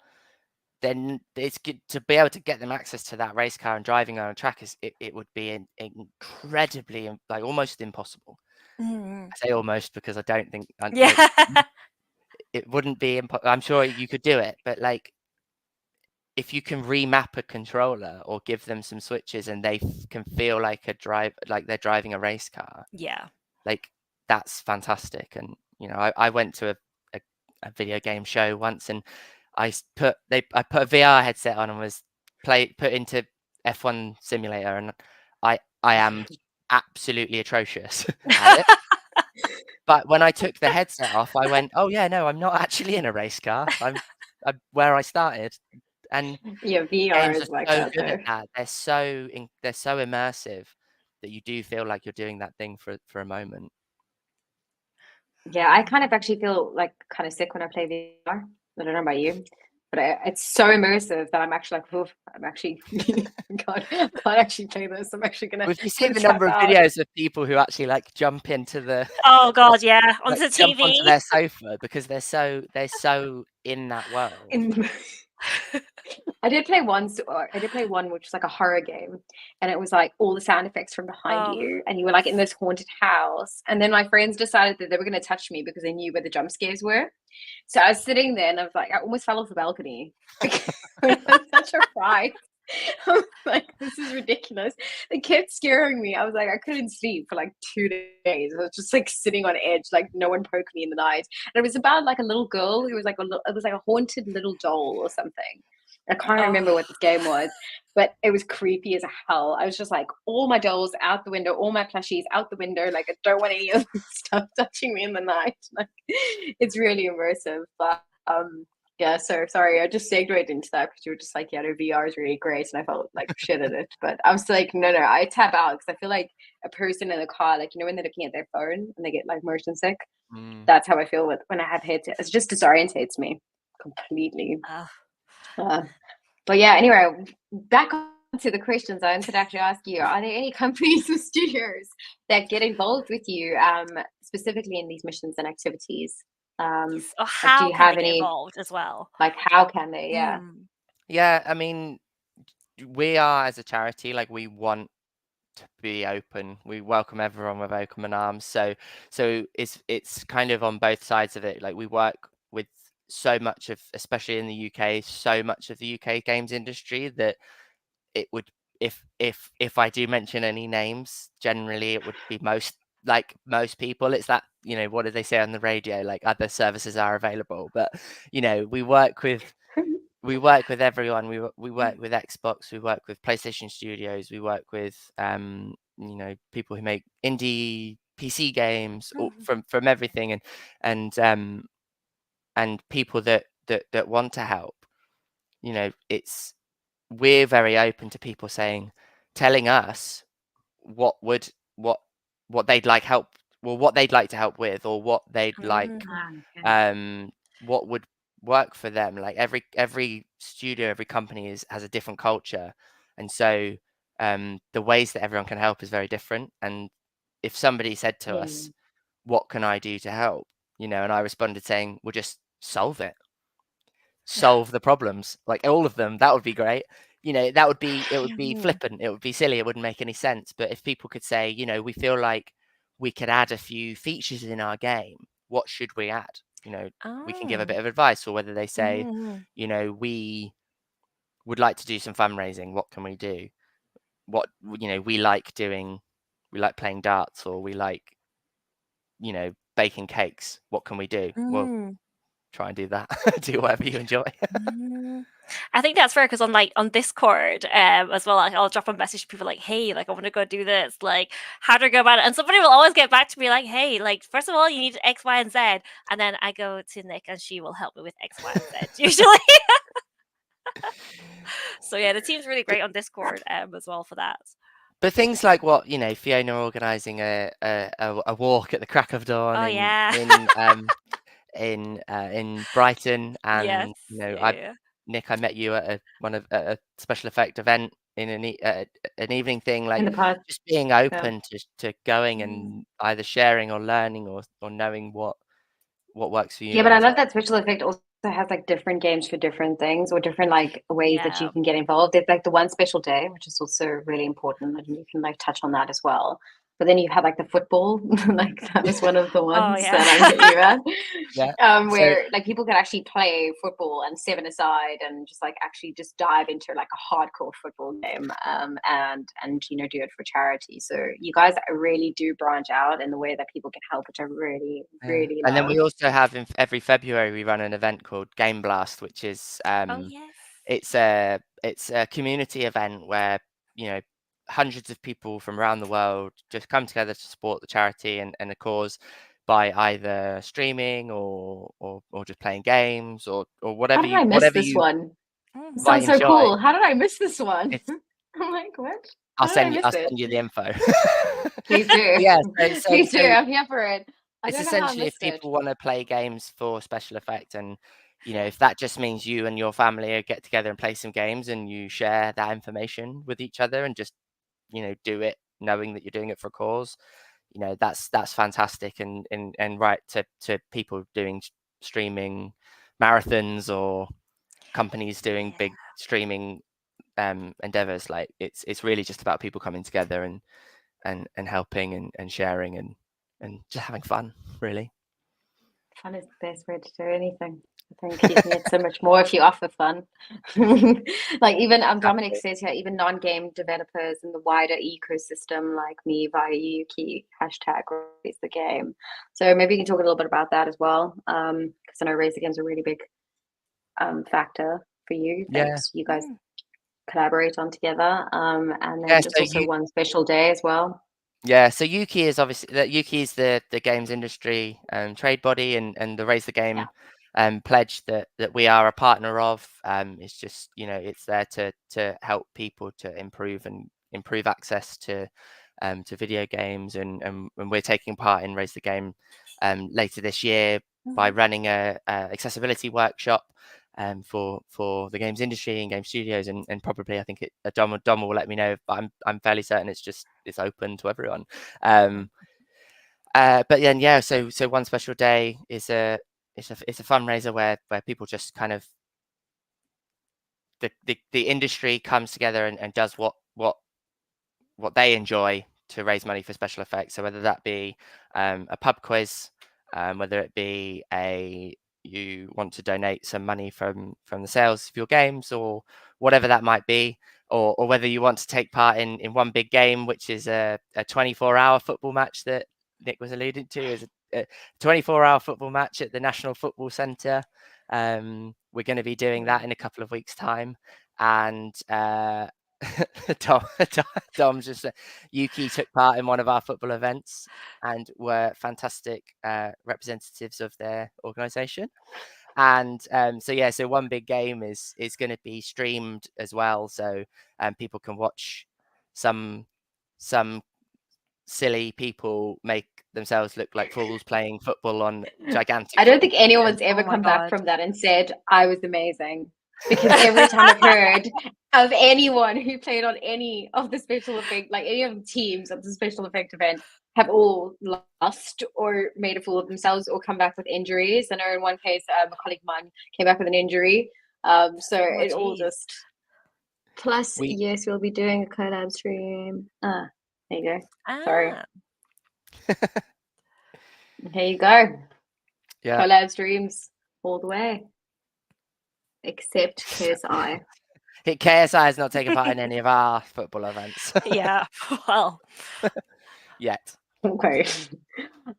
Speaker 3: then it's good to be able to get them access to that race car, and driving on a track it would be incredibly, like, almost impossible. I say almost because I don't think it wouldn't be I'm sure you could do it, but like, if you can remap a controller or give them some switches and they can feel like they're driving a race car, like, that's fantastic. And I went to a video game show once, and I put a VR headset on and was put into F1 simulator, and I am absolutely atrocious at it. But when I took the headset off, I went, oh yeah, no, I'm not actually in a race car. I'm where I started. And
Speaker 2: VR is like
Speaker 3: so
Speaker 2: that,
Speaker 3: good at that. They're so immersive that you do feel like you're doing that thing for a moment.
Speaker 2: Yeah, I kind of actually feel like kind of sick when I play VR. I don't know about you, but it's so immersive that I'm actually like, oof, I'm actually can't actually play this. I'm actually gonna.
Speaker 3: If you see the number of videos of people who actually like jump into the
Speaker 1: onto the TV,
Speaker 3: jump onto their sofa because they're so in that world.
Speaker 2: I did play one which was like a horror game, and it was like all the sound effects from behind
Speaker 1: Oh.
Speaker 2: you, and you were like in this haunted house. And then my friends decided that they were going to touch me because they knew where the jump scares were. So I was sitting there, and I was like, I almost fell off the balcony. It was such a fright. I was like, this is ridiculous. They kept scaring me. I was like, I couldn't sleep for like 2 days. I was just like sitting on edge, like no one poked me in the night. And it was about like a little girl who was like it was like a haunted little doll or something. I can't remember what this game was, but it was creepy as hell. I was just like, all my dolls out the window, all my plushies out the window. Like, I don't want any of this stuff touching me in the night. Like, it's really immersive. But yeah, so sorry, I just segued into that because you were just like, yeah, no, VR is really great, and I felt like shit at it. But I was like, no, I tap out because I feel like a person in the car, like, you know, when they're looking at their phone and they get like motion sick. That's how I feel when I have headset. It just disorientates me completely. But yeah, anyway, back to the questions I wanted to actually ask you. Are there any companies or studios that get involved with you specifically in these missions and activities?
Speaker 1: Yes. Or
Speaker 2: Like, do
Speaker 1: how
Speaker 2: you
Speaker 1: can
Speaker 2: have
Speaker 1: they get
Speaker 2: any,
Speaker 1: involved as well?
Speaker 2: like, how can they? Yeah.
Speaker 3: Yeah, I mean, we are, as a charity, like, we want to be open. We welcome everyone with open arms. So it's kind of on both sides of it. Like, we work with so much of, especially in the UK, so much of the UK games industry that it would, if I do mention any names, generally it would be most people. It's that, you know, what do they say on the radio? Like, other services are available, but you know, we work with everyone. We work with Xbox, we work with PlayStation Studios, we work with you know, people who make indie PC games, from everything, and people that want to help. You know, we're very open to people telling us what they'd like help, well, what they'd like to help with, or what they'd like, what would work for them. Like, every studio, every company has a different culture, and so the ways that everyone can help is very different. And if somebody said to us, what can I do to help, you know, and I responded saying, well, just solve the problems, like all of them, that would be great. You know, it would be flippant, it would be silly, it wouldn't make any sense. But if people could say, you know, we feel like we could add a few features in our game, what should we add? You know, we can give a bit of advice. Or whether they say, you know, we would like to do some fundraising, what can we do? What, you know, we like playing darts, or we like, you know, baking cakes, what can we do? Well, try and do that. Do whatever you enjoy.
Speaker 1: I think that's fair, because on Discord as well, like, I'll drop a message to people like, hey, like, I want to go do this, like, how do I go about it? And somebody will always get back to me like, hey, like, first of all, you need X, Y, and Z, and then I go to Nick and she will help me with X, Y, and Z usually. So yeah, the team's really great on Discord as well for that.
Speaker 3: But things like what, you know, Fiona organising a walk at the crack of dawn
Speaker 1: Oh, yeah.
Speaker 3: in Brighton,
Speaker 1: Yes.
Speaker 3: and you know,
Speaker 1: Yeah.
Speaker 3: Nick, I met you at a SpecialEffect event in an evening thing.
Speaker 2: In
Speaker 3: Like,
Speaker 2: the past.
Speaker 3: just being open to going and either sharing or learning, or knowing what works for you
Speaker 2: Yeah, but I
Speaker 3: guys.
Speaker 2: love that SpecialEffect also has like different games for different things, or different like ways that you
Speaker 1: Yeah.
Speaker 2: can get involved. There's like the one special day, which is also really important, and you can like touch on that as well. But then you have like the football, like that was one of the
Speaker 1: Oh,
Speaker 2: ones
Speaker 1: yeah.
Speaker 2: that I hit you at,
Speaker 3: Yeah. So
Speaker 2: where like people can actually play football and 7-a-side and just like actually just dive into like a hardcore football game, and you know, do it for charity. So you guys really do branch out in the way that people can help, which I really really
Speaker 3: and then
Speaker 2: love.
Speaker 3: we also have, every February we run an event called Game Blast, which is
Speaker 1: Oh, yes.
Speaker 3: it's a community event where, you know, hundreds of people from around the world just come together to support the charity and the cause, by either streaming or just playing games, or
Speaker 2: How
Speaker 3: whatever
Speaker 2: did I miss this
Speaker 3: you
Speaker 2: one? It
Speaker 3: might
Speaker 2: sounds so
Speaker 3: enjoy.
Speaker 2: cool. How did I miss this one?
Speaker 3: It's
Speaker 2: I'm like, what?
Speaker 3: I'll
Speaker 2: How did I
Speaker 3: send
Speaker 2: miss it?
Speaker 3: you the info.
Speaker 2: Please do.
Speaker 3: Yeah,
Speaker 2: Please do. I'm here for it. I
Speaker 3: it's
Speaker 2: don't know how I
Speaker 3: essentially, if
Speaker 2: missed it.
Speaker 3: people want to play games for SpecialEffect, and you know, if that just means you and your family get together and play some games, and you share that information with each other, and just, you know, do it knowing that you're doing it for a cause, you know, that's fantastic. And right to people doing streaming marathons, or companies doing big streaming endeavors. Like it's really just about people coming together and helping and sharing and just having fun, really.
Speaker 2: Fun is the best way to do anything. I think you can get so much more if you offer fun. Like even Dominic says here, even non-game developers in the wider ecosystem, like me via Yuki, hashtag raise the game. So maybe you can talk a little bit about that as well. Because I know raise the game is a really big factor for you. Thanks, you guys collaborate on together. And then just also one special day as well.
Speaker 3: Yeah, so Yuki is obviously Yuki is the games industry trade body, and the Raise the Game pledge that we are a partner of. It's just, you know, it's there to help people to improve access to video games, and we're taking part in Raise the Game later this year by running a accessibility workshop for the games industry and game studios, and probably I think Dom will let me know, but I'm fairly certain it's open to everyone. But then so one special day is a fundraiser where people just kind of the industry comes together and does what they enjoy to raise money for special effects. So whether that be a pub quiz, whether it be you want to donate some money from the sales of your games, or whatever that might be, or whether you want to take part in one big game, which is a 24-hour football match that Nick was alluding to, is a 24-hour football match at the National Football Centre. We're going to be doing that in a couple of weeks' time, and Dom just said Yuki took part in one of our football events and were fantastic representatives of their organization. And so one big game is going to be streamed as well, so people can watch some silly people make themselves look like fools playing football on gigantic.
Speaker 2: I don't think anyone's ever come back from that and said I was amazing, because every time I've heard of anyone who played on any of the special effect, like any of the teams at the special effect event, have all lost or made a fool of themselves or come back with injuries. I know in one case, a colleague of mine came back with an injury. It all just. Plus, yes, we'll be doing a collab stream. There you go. Sorry. Here you go.
Speaker 3: Yeah.
Speaker 2: Collab streams all the way. Except KSI.
Speaker 3: KSI has not taken part in any of our football events.
Speaker 1: Yeah, well.
Speaker 3: Yet.
Speaker 2: Okay.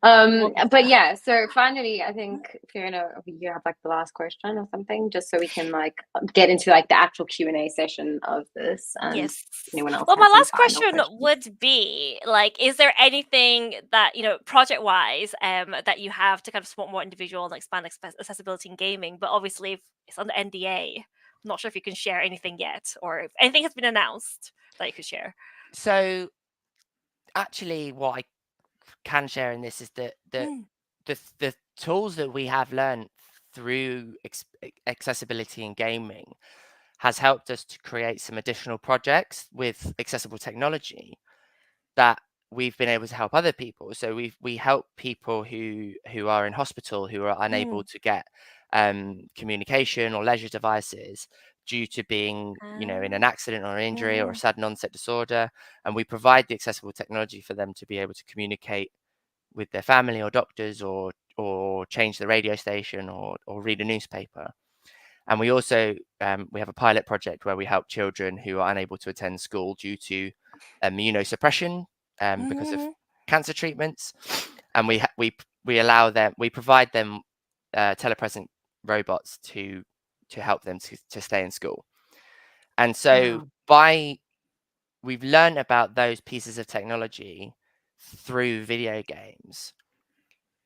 Speaker 2: But yeah, so finally, I think, Fiona, you have like the last question or something, just so we can like get into like the actual Q&A session of this. And
Speaker 1: yes.
Speaker 2: Anyone else?
Speaker 1: Well, my last question would be like, is there anything that, you know, project-wise, that you have to kind of support more individual and expand accessibility in gaming? But obviously, if it's under NDA, I'm not sure if you can share anything yet, or if anything has been announced that you could share.
Speaker 3: So, actually, what I can share in this is that the tools that we have learned through accessibility in gaming has helped us to create some additional projects with accessible technology that we've been able to help other people. So we help people who are in hospital, who are unable to get communication or leisure devices due to being, you know, in an accident or an injury or a sudden onset disorder, and we provide the accessible technology for them to be able to communicate with their family or doctors, or change the radio station, or read a newspaper. And we also we have a pilot project where we help children who are unable to attend school due to immunosuppression because of cancer treatments, and we provide them telepresent robots to help them to stay in school. And so we've learned about those pieces of technology through video games,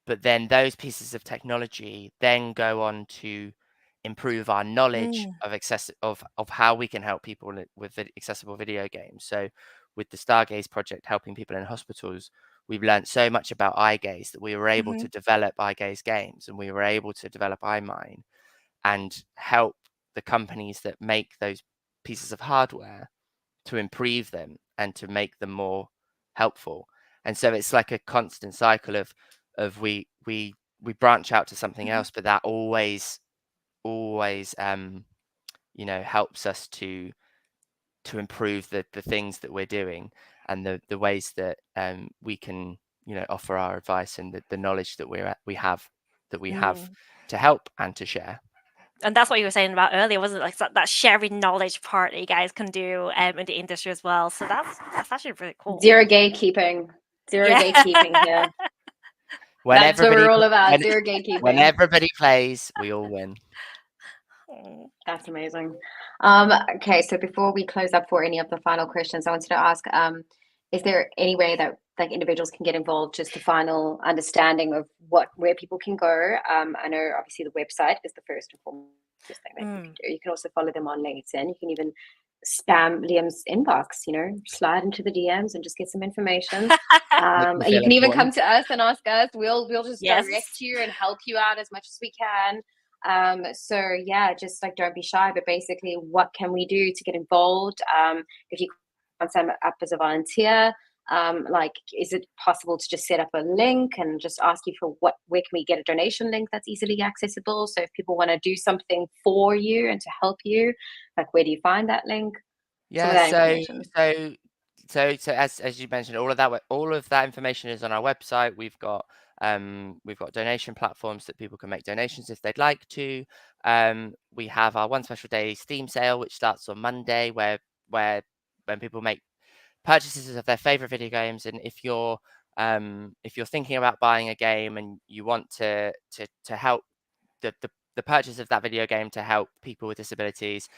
Speaker 3: but then those pieces of technology then go on to improve our knowledge of how we can help people with accessible video games. So with the Stargaze project helping people in hospitals, we've learned so much about eye gaze that we were able to develop eye gaze games, and we were able to develop iMine and help the companies that make those pieces of hardware to improve them and to make them more helpful. And so it's like a constant cycle of we branch out to something else, but that always helps us to improve the things that we're doing, and the ways that we can offer our advice, and the knowledge that we have to help and to share.
Speaker 1: And that's what you were saying about earlier, wasn't it? Like that sharing knowledge part that you guys can do in the industry as well. So that's actually really cool.
Speaker 2: Zero gatekeeping. Gatekeeping here. That's what we're all about. Zero gatekeeping.
Speaker 3: When everybody plays, we all win.
Speaker 2: That's amazing. Okay, so before we close up for any of the final questions, I wanted to ask, is there any way that like individuals can get involved, just a final understanding of where people can go? I know obviously the website is the first and foremost thing that you can do. You can also follow them on LinkedIn. You can even spam Liam's inbox, slide into the DMs and just get some information. You can even come to us and ask us. We'll just direct you and help you out as much as we can. So yeah, just like don't be shy, but basically what can we do to get involved? If you want to sign up as a volunteer, like is it possible to just set up a link and just ask you for where can we get a donation link that's easily accessible? So if people want to do something for you and to help you, like where do you find that link?
Speaker 3: So as you mentioned, all of that information is on our website. We've got donation platforms that people can make donations if they'd like to. We have our One Special Day Steam sale, which starts on Monday, where when people make purchases of their favorite video games, and if you're thinking about buying a game and you want to help the purchase of that video game to help people with disabilities,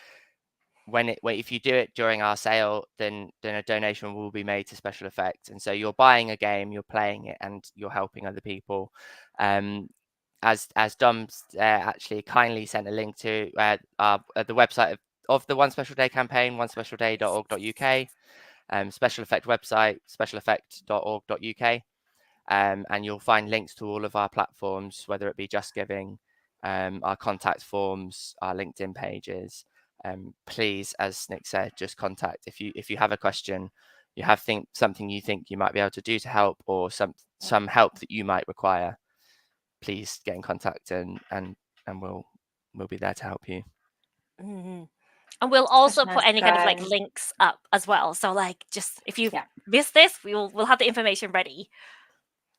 Speaker 3: if you do it during our sale, then a donation will be made to SpecialEffect. And so you're buying a game, you're playing it, and you're helping other people. As Dom actually kindly sent a link to the website of the One Special Day campaign, onespecialday.org.uk, SpecialEffect website, specialeffect.org.uk, and you'll find links to all of our platforms, whether it be Just Giving, our contact forms, our LinkedIn pages. Please, as Nick said, just contact if you have a question, you have something you think you might be able to do to help, or some help that you might require. Please get in contact, and we'll be there to help you.
Speaker 1: Mm-hmm. And we'll also put any kind of like links up as well. So like, just if you miss this, we'll have the information ready.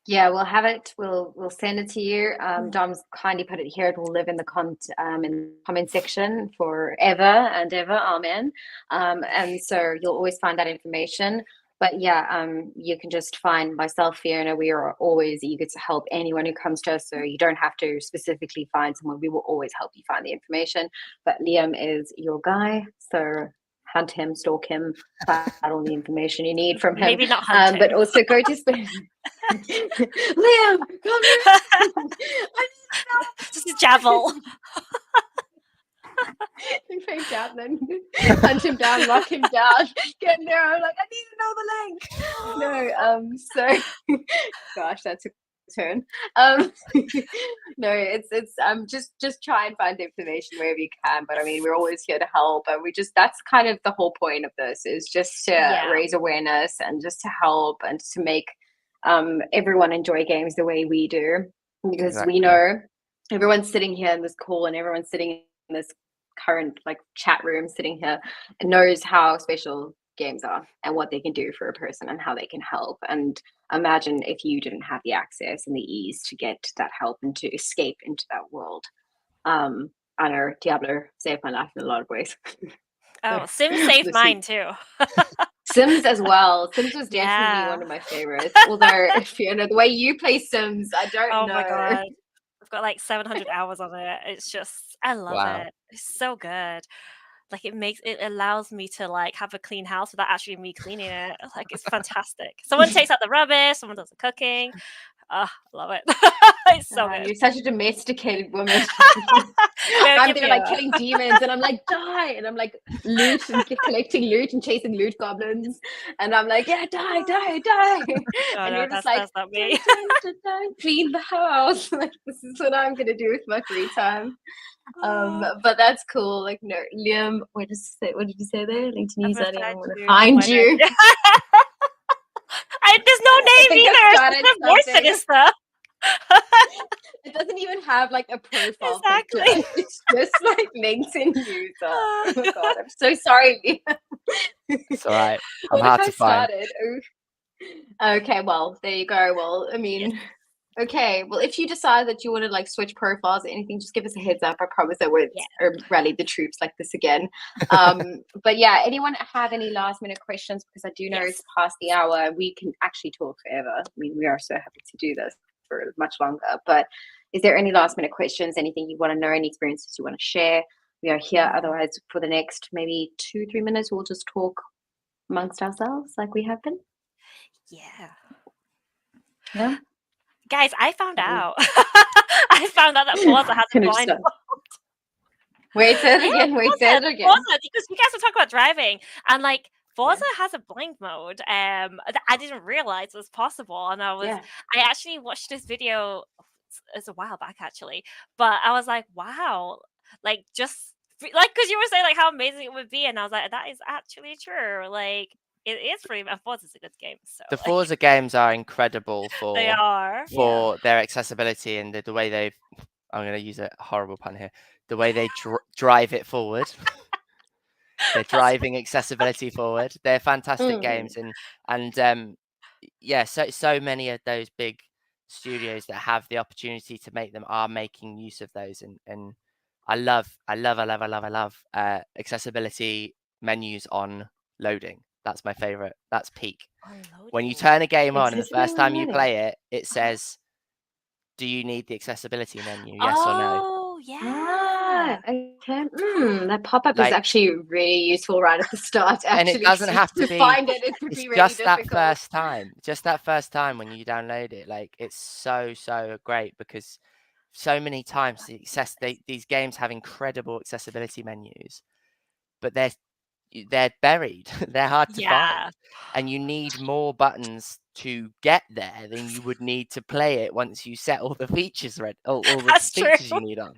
Speaker 2: Yeah, we'll have it. We'll send it to you. Dom's kindly put it here. It will live in the comment section forever and ever. Amen. And so you'll always find that information. But yeah, you can just find myself, Fiona. We are always eager to help anyone who comes to us. So you don't have to specifically find someone. We will always help you find the information. But Liam is your guy. So hunt him, stalk him, find out all the information you need from him.
Speaker 1: Maybe not hunt him.
Speaker 2: But also go to Liam, come here. I need help.
Speaker 1: Just a javel.
Speaker 2: Fake Javelin. Hunt him down, lock him down, get in there. I'm like, I need to know the link. So gosh, that took a turn. No, it's just try and find the information wherever you can. But I mean, we're always here to help, and that's kind of the whole point of this, is just to raise awareness and just to help and to make everyone enjoy games the way we do, because we know everyone's sitting here in this call and everyone's sitting in this current like chat room sitting here and knows how special games are and what they can do for a person and how they can help. And imagine if you didn't have the access and the ease to get that help and to escape into that world. I know Diablo saved my life in a lot of ways.
Speaker 1: Oh, Sims saved mine too.
Speaker 2: Sims as well. Sims was definitely one of my favorites. Although, Fiona, the way you play Sims, I don't know.
Speaker 1: Oh my god, I've got like 700 hours on it. It's just, I love it. It's so good. Like it allows me to like have a clean house without actually me cleaning it. Like it's fantastic. Someone takes out the rubbish. Someone does the cooking. Oh, love it. It's so good.
Speaker 2: You're such a domesticated woman. I'm there like killing demons, and I'm like, die, and I'm like loot and collecting loot and chasing loot goblins, and I'm like, yeah, die.
Speaker 1: Oh,
Speaker 2: and
Speaker 1: no,
Speaker 2: you're just like,
Speaker 1: not me.
Speaker 2: clean the house. Like, this is what I'm gonna do with my free time. But that's cool. Like, no, Liam, what did you say there? Like, Tunisia, I want to find you.
Speaker 1: There's no name either. It's more sinister.
Speaker 2: It doesn't even have like a profile picture.
Speaker 1: Exactly.
Speaker 2: It's just like LinkedIn user. Oh my god, I'm so sorry.
Speaker 3: It's all right. I'm
Speaker 2: What if
Speaker 3: hard
Speaker 2: I
Speaker 3: to find.
Speaker 2: started? Okay, well, there you go. Well, I mean, okay. Well, if you decide that you want to like switch profiles or anything, just give us a heads up. I promise I won't
Speaker 1: Yeah.
Speaker 2: rally the troops like this again. But yeah, anyone have any last minute questions? Because I do know it's past the hour. We can actually talk forever. I mean, we are so happy to do this for much longer. But is there any last minute questions? Anything you want to know? Any experiences you want to share? We are here. Otherwise, for the next maybe 2-3 minutes, we'll just talk amongst ourselves like we have been.
Speaker 1: Yeah.
Speaker 2: Yeah.
Speaker 1: Guys, I found out. I found out that Forza has a blind mode.
Speaker 2: Wait, say it again. Wait, say it again.
Speaker 1: Forza, because you guys were talking about driving, and like Forza has a blind mode. That I didn't realize was possible, and I actually watched this video. It's a while back actually, but I was like, wow, like just like because you were saying like how amazing it would be, and I was like, that is actually true. Like it is pretty. And Forza's a good game. So
Speaker 3: The Forza games are incredible
Speaker 1: they are
Speaker 3: for their accessibility and the way they've. I'm going to use a horrible pun here. The way they drive it forward. They're driving accessibility forward. They're fantastic games, and yeah, so many of those big studios that have the opportunity to make them are making use of those, and I love accessibility menus on loading. That's my favorite. That's peak. When you turn a game on and the first time you play it, it says, "Do you need the accessibility menu? Yes or no?"
Speaker 1: Oh yeah.
Speaker 2: Okay. That pop-up is actually really useful right at the start. Actually,
Speaker 3: and it doesn't have to be.
Speaker 2: Find it. It would be really
Speaker 3: just
Speaker 2: difficult.
Speaker 3: that first time when you download it. Like it's so great because so many times these games have incredible accessibility menus, but they're buried. They're hard to find, and you need more buttons to get there than you would need to play it once you set all the features all the features you need on.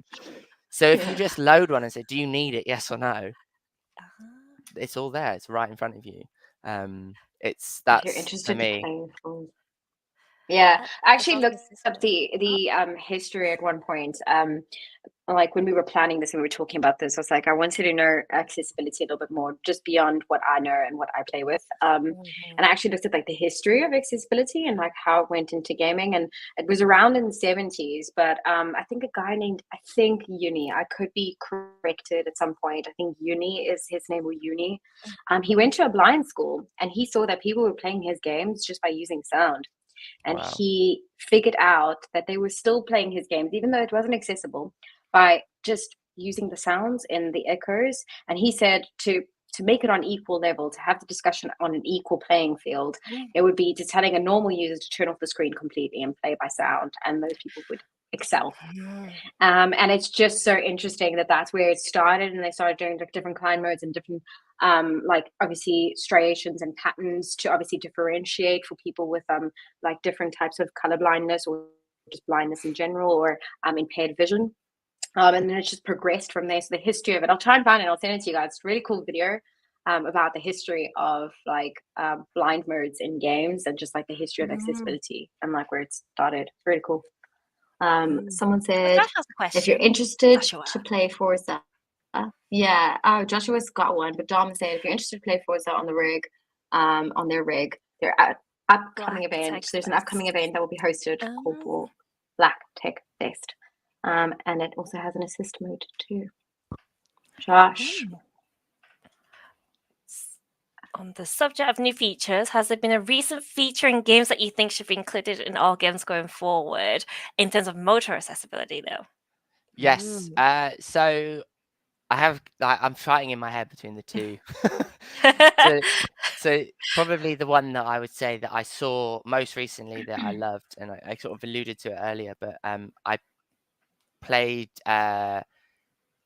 Speaker 3: So if you just load one and say, "Do you need it? Yes or no?" It's all there. It's right in front of you. That's
Speaker 2: you're interested
Speaker 3: for me.
Speaker 2: In playing I actually looked up the history at one point. Like when we were planning this and we were talking about this, I was like, I wanted to know accessibility a little bit more, just beyond what I know and what I play with. And I actually looked at like the history of accessibility and like how it went into gaming, and it was around in the 70s. But I think a guy named Uni. I could be corrected at some point. I think Uni is his name, or Uni. He went to a blind school and he saw that people were playing his games just by using sound. And he figured out that they were still playing his games, even though it wasn't accessible, by just using the sounds and the echoes. And he said to make it on equal level, to have the discussion on an equal playing field, it would be just telling a normal user to turn off the screen completely and play by sound, and those people would excel. And it's just so interesting that that's where it started, and they started doing like different client modes and different like obviously striations and patterns to obviously differentiate for people with like different types of color blindness or just blindness in general, or impaired vision. And then it's just progressed from there. So the history of it, I'll try and find it, I'll send it to you guys. It's a really cool video about the history of like blind modes in games, and just like the history of accessibility and like where it started. It's really cool. Someone said, if you're interested to play Forza, Joshua's got one, but Dom said, if you're interested to play Forza on the rig, on their rig, they're at upcoming event. There's an upcoming event that will be hosted called Black Tech Fest. And it also has an assist mode too. Josh.
Speaker 1: On the subject of new features, has there been a recent feature in games that you think should be included in all games going forward in terms of motor accessibility, though?
Speaker 3: Yes. So I'm fighting in my head between the two. so probably the one that I would say that I saw most recently that I loved, and I sort of alluded to it earlier, but I played what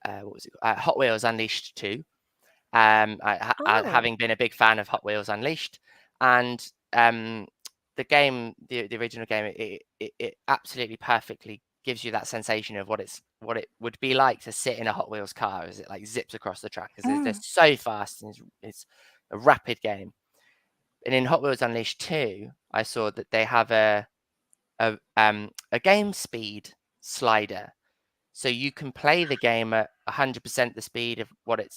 Speaker 3: was it? Hot Wheels Unleashed 2. Having been a big fan of Hot Wheels Unleashed, and the game, the original game, it absolutely perfectly gives you that sensation of what it would be like to sit in a Hot Wheels car as it like zips across the track, because they're so fast, and it's a rapid game. And in Hot Wheels Unleashed 2, I saw that they have a a game speed slider, so you can play the game at 100% the speed of what it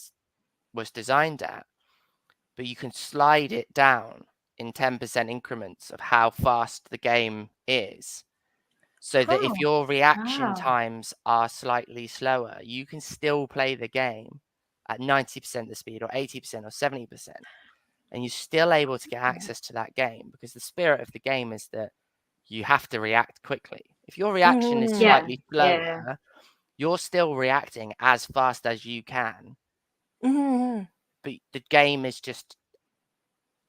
Speaker 3: was designed at, but you can slide it down in 10% increments of how fast the game is, so that if your reaction
Speaker 2: Wow.
Speaker 3: times are slightly slower, you can still play the game at 90% the speed or 80% or 70%, and you're still able to get access to that game, because the spirit of the game is that you have to react quickly. If your reaction is
Speaker 2: Yeah,
Speaker 3: slightly
Speaker 2: yeah.
Speaker 3: slower, you're still reacting as fast as you can, but the game is just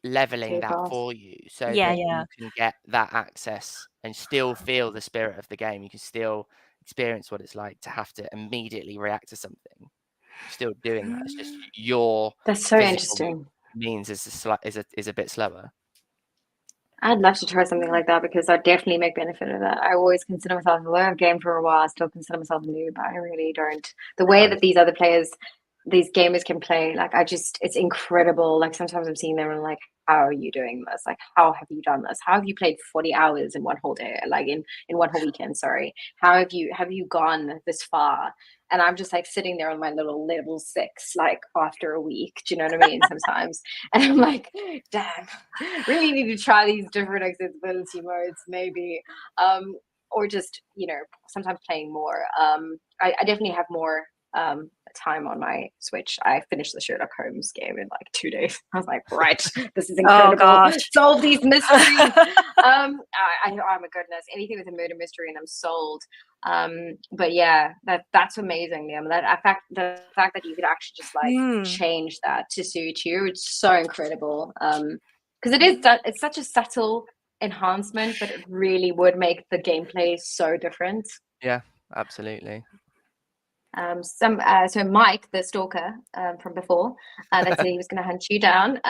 Speaker 3: leveling
Speaker 2: Too
Speaker 3: that
Speaker 2: fast.
Speaker 3: for you, so
Speaker 1: Yeah,
Speaker 3: that
Speaker 1: yeah.
Speaker 3: you can get that access and still feel the spirit of the game. You can still experience what it's like to have to immediately react to something. You're still doing that. It's just your
Speaker 2: That's so
Speaker 3: physical
Speaker 2: interesting.
Speaker 3: means is a bit slower.
Speaker 2: I'd love to try something like that, because I'd definitely make benefit of that. I always consider myself, although I've gamed for a while, I still consider myself new, but I really don't. The way that these other players, these gamers can play, like, it's incredible. Like, sometimes I'm seeing them and I'm like, how are you doing this? Like, how have you done this? How have you played 40 hours in one whole day? Like, in one whole weekend, sorry. How have you gone this far? And I'm just like sitting there on my little level 6, like, after a week. Do you know what I mean? Sometimes. And I'm like, damn, really need to try these different accessibility modes, maybe. Or just, sometimes playing more. I definitely have more time on my Switch. I finished the Sherlock Holmes game in like 2 days. I was like, right, this is incredible.
Speaker 1: gosh.
Speaker 2: Solve these mysteries. Oh my goodness, anything with a murder mystery and I'm sold. But yeah, that's amazing, Liam. The fact that you could actually just like change that to suit you, it's so incredible. Because it's such a subtle enhancement, but it really would make the gameplay so different.
Speaker 3: Yeah, absolutely.
Speaker 2: So Mike, the stalker from before, that said he was going to hunt you down.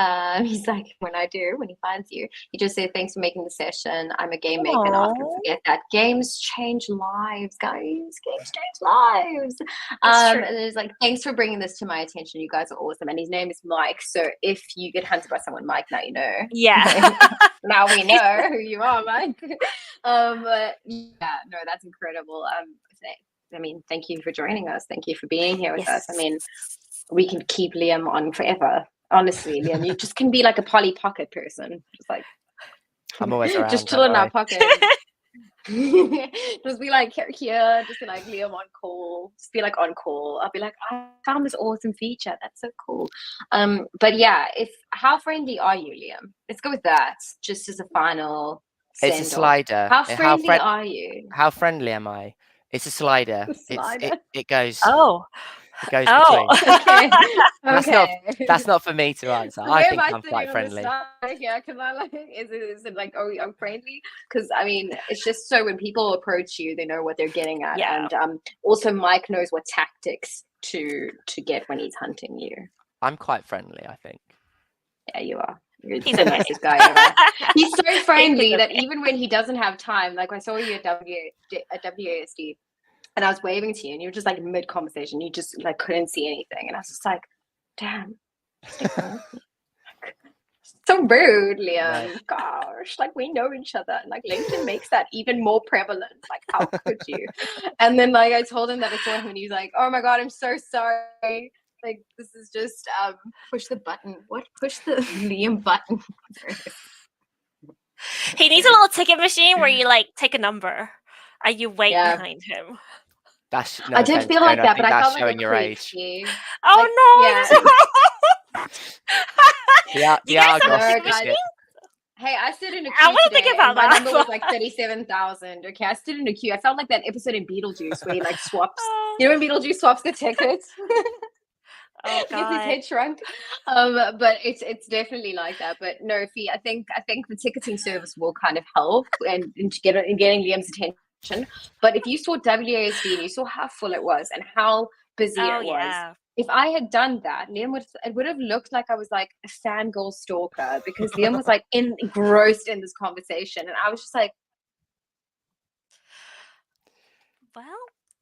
Speaker 2: He's like, when he finds you, he just said, "Thanks for making the session. I'm a game maker, and ask him to forget that games change lives, guys. Games change lives." And it's like, "Thanks for bringing this to my attention. You guys are awesome." And his name is Mike. So if you get hunted by someone, Mike, now you know.
Speaker 1: Yeah.
Speaker 2: Now we know who you are, Mike. But yeah, no, that's incredible. I mean, thank you for joining us. Thank you for being here with us. I mean, we can keep Liam on forever. Honestly, Liam, you just can be like a Polly Pocket person. Just like,
Speaker 3: I'm always around.
Speaker 2: just chill in our pocket. Just be like here, just be like Liam on call. Just be like on call. I'll be like, I found this awesome feature. That's so cool. But yeah, how friendly are you, Liam? Let's go with that. Just as a final.
Speaker 3: It's a slider.
Speaker 2: How friendly are you?
Speaker 3: How friendly am I? It's a slider. It goes.
Speaker 1: Oh.
Speaker 3: It goes between.
Speaker 2: Okay.
Speaker 3: That's not for me to answer. I think I'm quite friendly.
Speaker 2: Yeah, because I like, is it like, oh, I'm friendly? Because I mean, it's just so when people approach you, they know what they're getting at, and also Mike knows what tactics to get when he's hunting you.
Speaker 3: I'm quite friendly, I think.
Speaker 2: Yeah, you are. He's the nicest guy ever. He's so friendly that even when he doesn't have time, like I saw you at WASD, and I was waving to you, and you were just like mid conversation, you just like couldn't see anything, and I was just like, damn, so rude, Liam. Right. Gosh, like we know each other, and like LinkedIn makes that even more prevalent. Like, how could you? And then like I told him that I saw him, and he's like, oh my god, I'm so sorry. Like, this is just push the button. What? Push the Liam button.
Speaker 1: He needs a little ticket machine where you like take a number and you wait behind him.
Speaker 2: I did feel like that, but I felt like your age.
Speaker 1: Oh
Speaker 2: like,
Speaker 1: no!
Speaker 2: Yeah. Hey, I stood in a queue
Speaker 1: I wasn't thinking about
Speaker 2: my
Speaker 1: that.
Speaker 2: number was like 37,000. Okay, I stood in a queue. I felt like that episode in Beetlejuice where he like swaps. You know when Beetlejuice swaps the tickets?
Speaker 1: Oh God.
Speaker 2: Gets his head shrunk. But it's definitely like that. But no, Fee, I think the ticketing service will kind of help in getting Liam's attention. But if you saw WASD and you saw how full it was and how busy it was, if I had done that, it would have looked like I was like a fangirl stalker, because Liam was like engrossed in this conversation, and I was just like,
Speaker 1: well,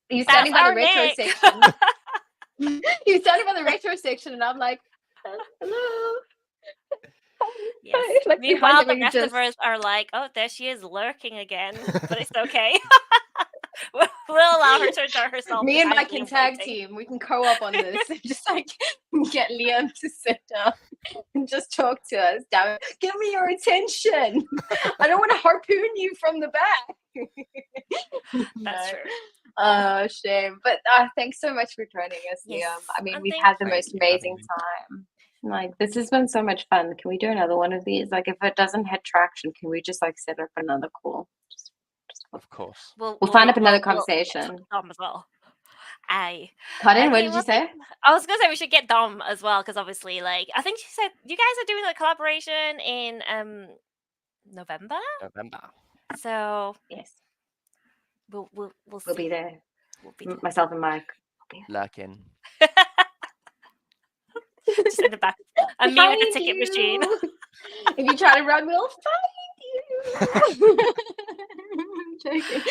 Speaker 2: you're standing by the retro section. You're standing by the retro section, and I'm like, hello.
Speaker 1: Yes.
Speaker 2: Like
Speaker 1: Meanwhile, the
Speaker 2: having
Speaker 1: rest
Speaker 2: just
Speaker 1: of us are like, oh, there she is lurking again, but it's okay. We'll allow her to enjoy herself.
Speaker 2: me and
Speaker 1: behind
Speaker 2: Mike can
Speaker 1: Liam
Speaker 2: tag
Speaker 1: waiting.
Speaker 2: team. We can co-op on this and just like get Liam to sit down and just talk to us. Damn it. Give me your attention. I don't want to harpoon you from the back.
Speaker 1: That's
Speaker 2: No.
Speaker 1: true.
Speaker 2: Shame. But thanks so much for joining us,
Speaker 1: Yes.
Speaker 2: Liam. I mean,
Speaker 1: And
Speaker 2: we've
Speaker 1: thank
Speaker 2: had the
Speaker 3: Thank
Speaker 2: most
Speaker 3: you for having
Speaker 2: amazing
Speaker 3: me.
Speaker 2: time. Like, this has been so much fun. Can we do another one of these? Like, if it doesn't hit traction, can we just like set up another call? Just
Speaker 3: Of course.
Speaker 2: we'll find up another conversation.
Speaker 1: We'll Dom as well. Aye.
Speaker 2: Pardon? What
Speaker 1: Okay,
Speaker 2: did you
Speaker 1: well,
Speaker 2: say?
Speaker 1: I was gonna say we should get Dom as well, because obviously, like, I think she said you guys are doing a collaboration in November.
Speaker 3: November.
Speaker 1: So
Speaker 2: Yes,
Speaker 1: we'll
Speaker 2: we'll
Speaker 1: see.
Speaker 2: be there.
Speaker 1: We'll be there.
Speaker 2: Myself and Mike.
Speaker 3: Lurking.
Speaker 1: Just in the back. And me with the ticket machine.
Speaker 2: If you try to run, we'll find you. I'm joking.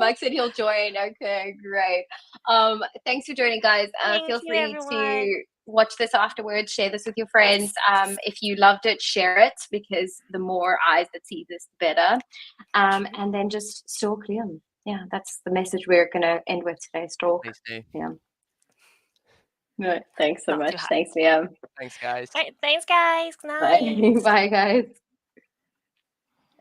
Speaker 2: Mike said he'll join. Okay, great. Thanks for joining, guys.
Speaker 1: Thank
Speaker 2: Feel
Speaker 1: you,
Speaker 2: free
Speaker 1: everyone.
Speaker 2: to watch this afterwards. Share this with your friends. If you loved it, share it, because the more eyes that see this, the better. And then just stalk Liam. Yeah, that's the message we're gonna end with today. Stalk.
Speaker 3: Please do.
Speaker 2: Yeah. No, thanks so
Speaker 1: Not too
Speaker 2: much.
Speaker 1: high.
Speaker 2: Thanks, Liam.
Speaker 3: Thanks, guys.
Speaker 1: All right, thanks, guys. Good night.
Speaker 2: Bye. Bye, guys.